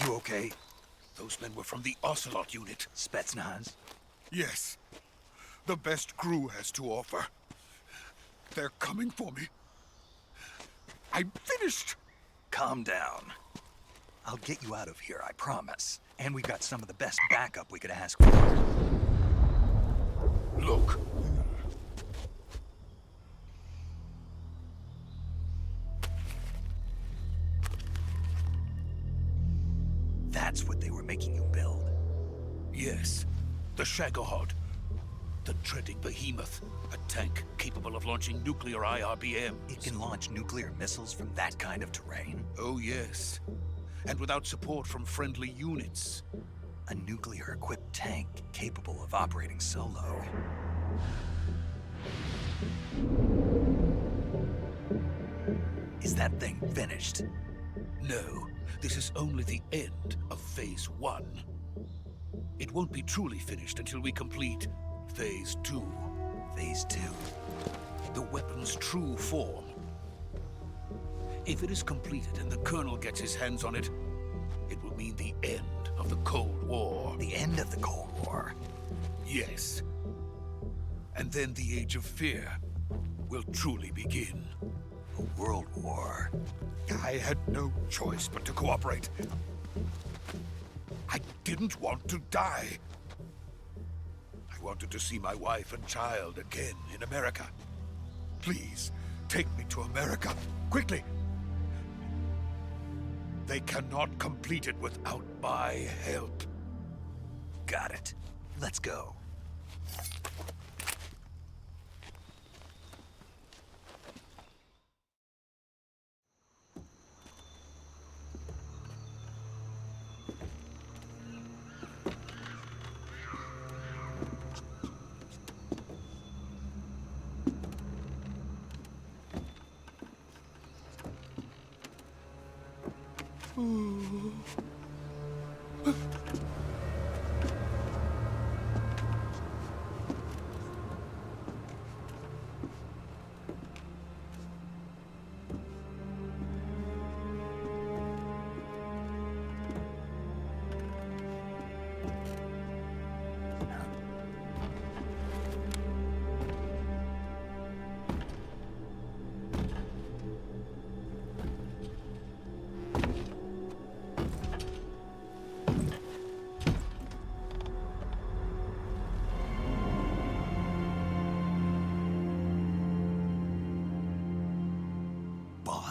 Speaker 11: You okay? Those men were from the Ocelot unit.
Speaker 1: Spetsnaz?
Speaker 11: Yes. The best crew has to offer. They're coming for me. I'm finished.
Speaker 1: Calm down. I'll get you out of here, I promise. And we've got some of the best backup we could ask for.
Speaker 11: Look.
Speaker 1: That's what they were making you build?
Speaker 11: Yes. The Shagohod. The treading behemoth. A tank capable of launching nuclear IRBMs.
Speaker 1: It can launch nuclear missiles from that kind of terrain?
Speaker 11: Oh, yes. And without support from friendly units.
Speaker 1: A nuclear-equipped tank capable of operating solo. Is that thing finished?
Speaker 11: No. This is only the end of Phase 1. It won't be truly finished until we complete Phase 2.
Speaker 1: Phase 2?
Speaker 11: The weapon's true form. If it is completed and the Colonel gets his hands on it, it will mean the end of the Cold War.
Speaker 1: The end of the Cold War?
Speaker 11: Yes. And then the Age of Fear will truly begin.
Speaker 1: A world war?
Speaker 11: I had no choice but to cooperate. I didn't want to die. I wanted to see my wife and child again in America. Please, take me to America, quickly. They cannot complete it without my help.
Speaker 1: Got it. Let's go.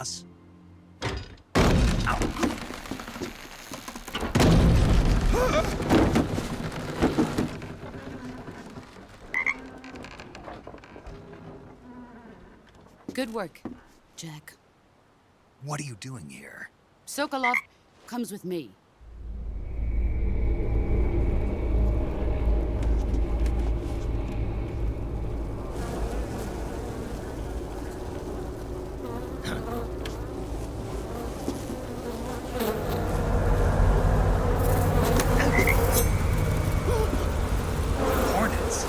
Speaker 1: boss.
Speaker 8: Good work, Jack.
Speaker 1: What are you doing here?
Speaker 8: Sokolov comes with me.
Speaker 1: Hornets.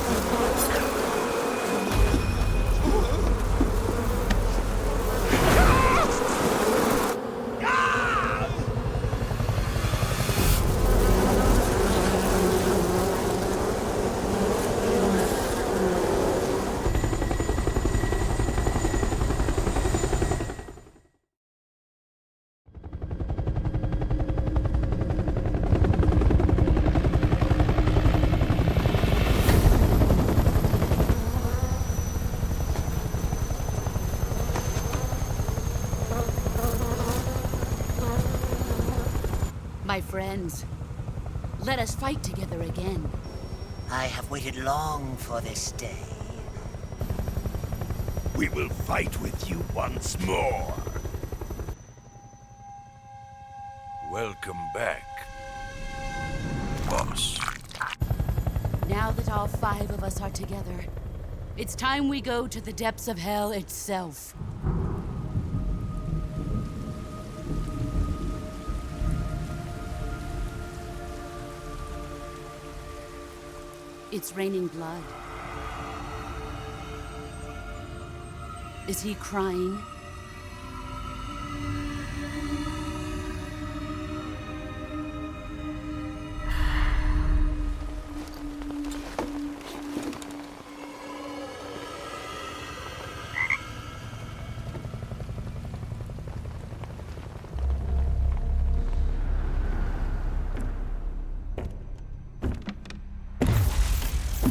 Speaker 8: My friends, let us fight together again.
Speaker 13: I have waited long for this day.
Speaker 11: We will fight with you once more. Welcome back, boss.
Speaker 8: Now that all 5 of us are together, it's time we go to the depths of hell itself. It's raining blood. Is he crying?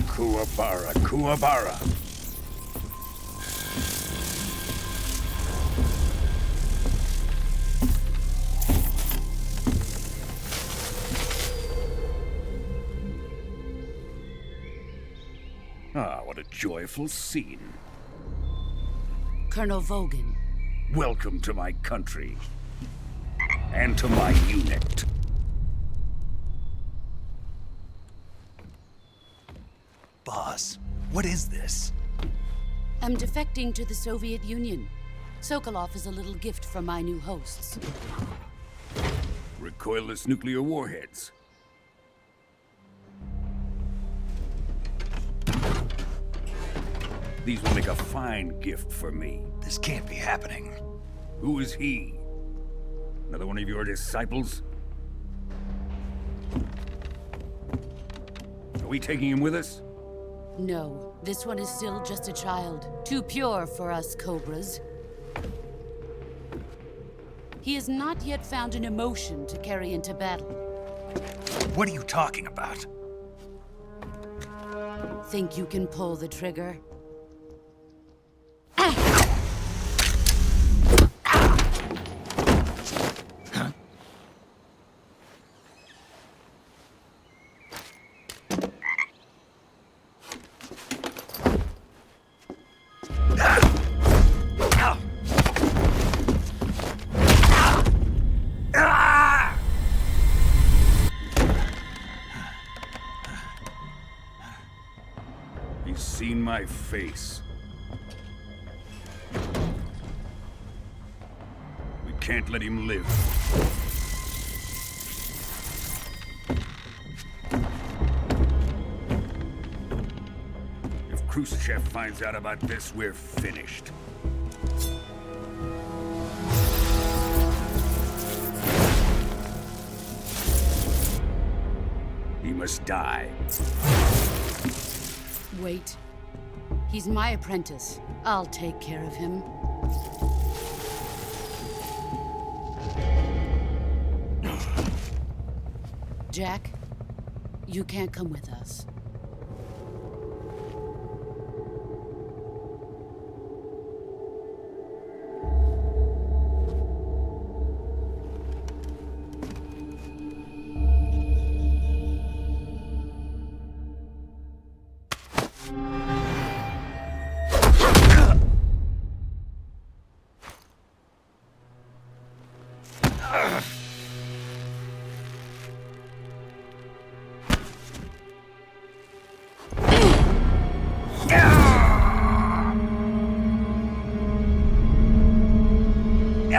Speaker 11: Kuwabara, Kuwabara. Ah, what a joyful scene.
Speaker 8: Colonel Vogan.
Speaker 11: Welcome to my country. And to my unit.
Speaker 1: Boss, what is this?
Speaker 8: I'm defecting to the Soviet Union. Sokolov is a little gift from my new hosts.
Speaker 11: Recoilless nuclear warheads. These will make a fine gift for me.
Speaker 1: This can't be happening.
Speaker 11: Who is he? Another one of your disciples? Are we taking him with us?
Speaker 8: No, this one is still just a child. Too pure for us Cobras. He has not yet found an emotion to carry into battle.
Speaker 1: What are you talking about?
Speaker 8: Think you can pull the trigger?
Speaker 11: He's seen my face. We can't let him live. If Khrushchev finds out about this, we're finished. He must die.
Speaker 8: Wait. He's my apprentice. I'll take care of him. Jack, you can't come with us.
Speaker 14: The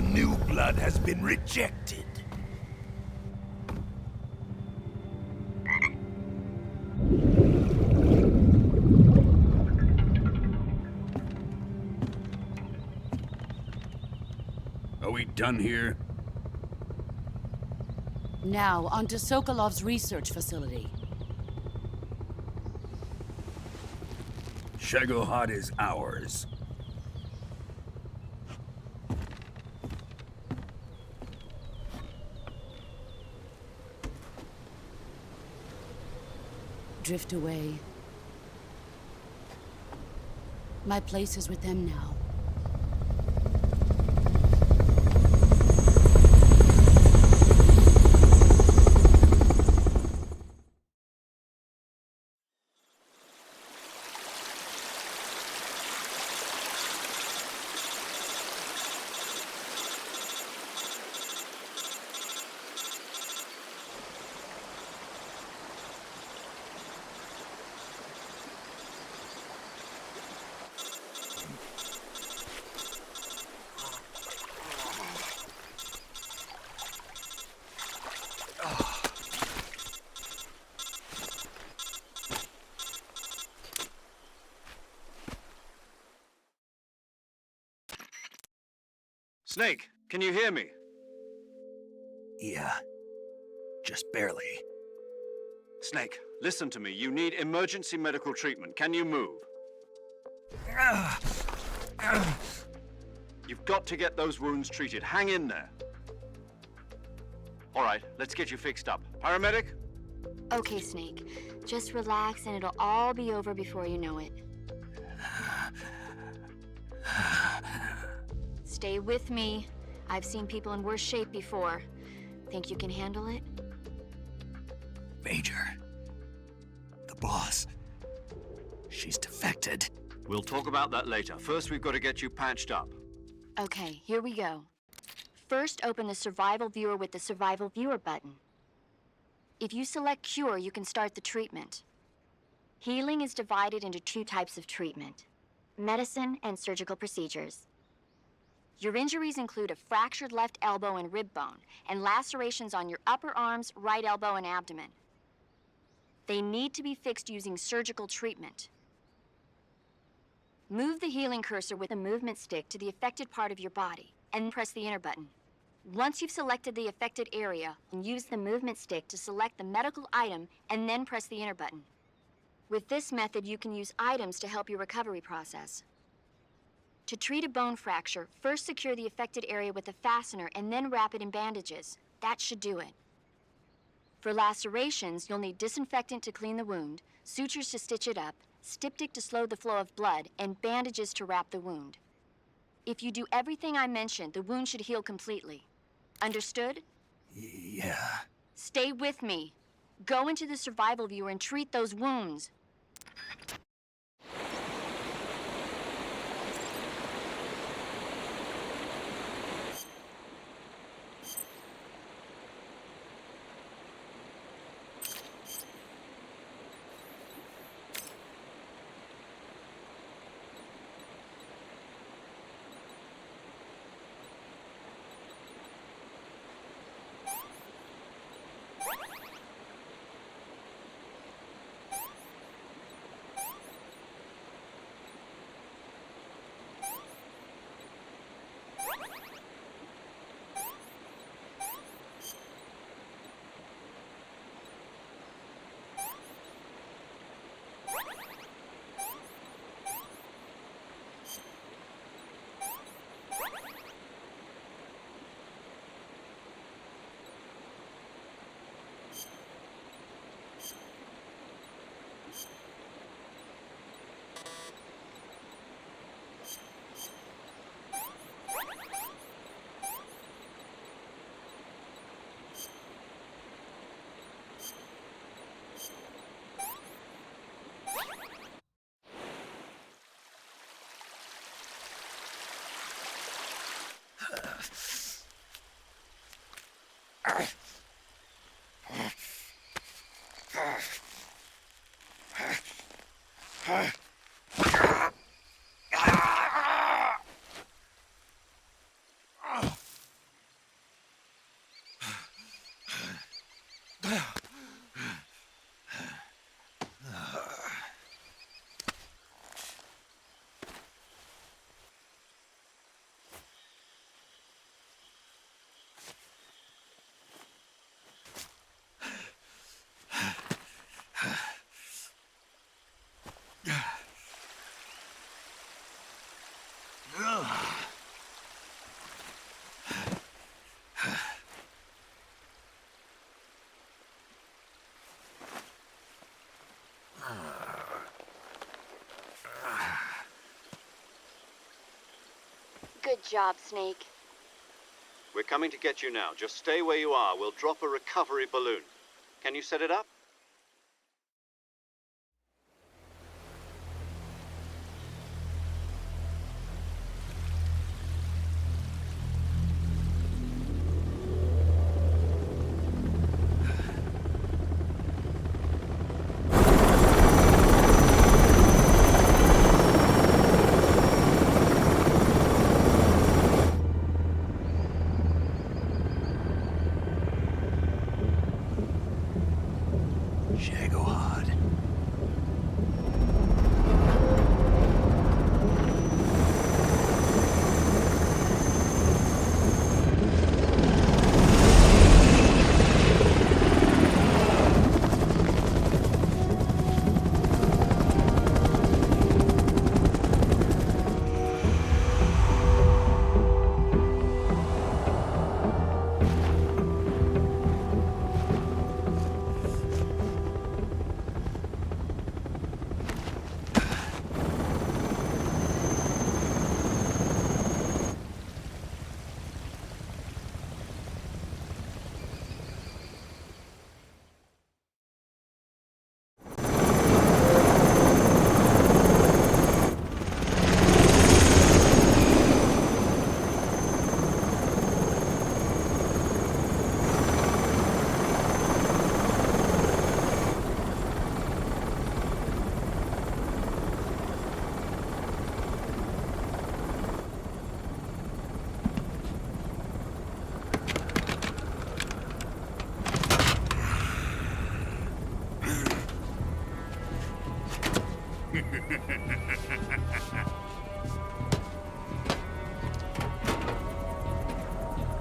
Speaker 14: new blood has been rejected.
Speaker 11: Are we done here?
Speaker 8: Now, on to Sokolov's research facility.
Speaker 11: Shagohod is ours.
Speaker 8: Drift away. My place is with them now.
Speaker 6: Snake, can you hear me?
Speaker 1: Yeah. Just barely.
Speaker 6: Snake, listen to me. You need emergency medical treatment. Can you move? You've got to get those wounds treated. Hang in there. All right, let's get you fixed up. Paramedic?
Speaker 7: Okay, Snake. Just relax and it'll all be over before you know it. Stay with me. I've seen people in worse shape before. Think you can handle it?
Speaker 1: Major. The boss. She's defected.
Speaker 6: We'll talk about that later. First, we've got to get you patched up.
Speaker 7: Okay, here we go. First, open the Survival Viewer with the Survival Viewer button. If you select Cure, you can start the treatment. Healing is divided into two types of treatment: medicine and surgical procedures. Your injuries include a fractured left elbow and rib bone, and lacerations on your upper arms, right elbow, and abdomen. They need to be fixed using surgical treatment. Move the healing cursor with a movement stick to the affected part of your body, and press the enter button. Once you've selected the affected area, use the movement stick to select the medical item, and then press the enter button. With this method, you can use items to help your recovery process. To treat a bone fracture, first secure the affected area with a fastener and then wrap it in bandages. That should do it. For lacerations, you'll need disinfectant to clean the wound, sutures to stitch it up, styptic to slow the flow of blood, and bandages to wrap the wound. If you do everything I mentioned, the wound should heal completely. Understood?
Speaker 1: Yeah.
Speaker 7: Stay with me. Go into the Survival Viewer and treat those wounds. Good job, Snake.
Speaker 6: We're coming to get you now. Just stay where you are. We'll drop a recovery balloon. Can you set it up?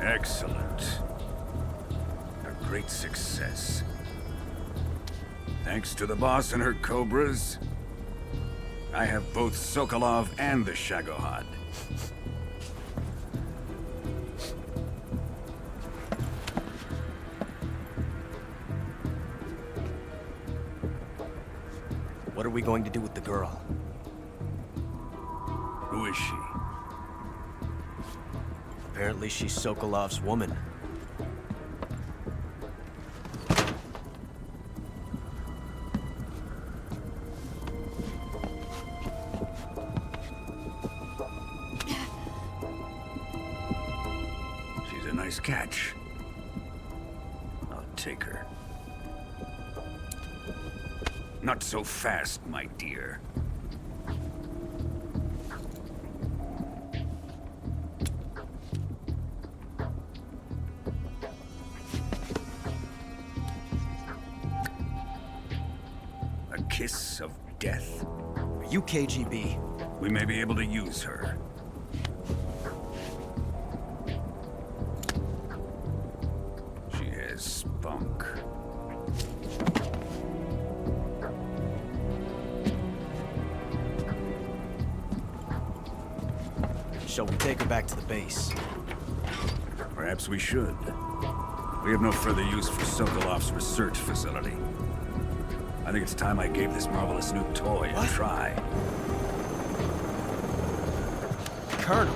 Speaker 14: Excellent. A great success. Thanks to the boss and her cobras, I have both Sokolov and the Shagohod.
Speaker 12: What are we going to do with the girl?
Speaker 14: Who is she?
Speaker 12: Apparently she's Sokolov's woman.
Speaker 14: She's a nice catch. I'll take her. Not so fast, my dear. A kiss of death.
Speaker 12: Are you KGB?
Speaker 14: We may be able to use her. She has spunk.
Speaker 12: Shall we take her back to the base?
Speaker 14: Perhaps we should. We have no further use for Sokolov's research facility. I think it's time I gave this marvelous new toy a try.
Speaker 12: Colonel,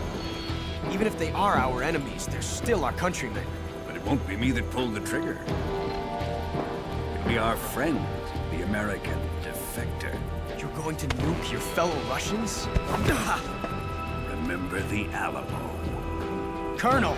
Speaker 12: even if they are our enemies, they're still our countrymen.
Speaker 14: But it won't be me that pulled the trigger. It'll be our friend, the American defector.
Speaker 12: You're going to nuke your fellow Russians?
Speaker 14: Remember the Alamo.
Speaker 12: Colonel!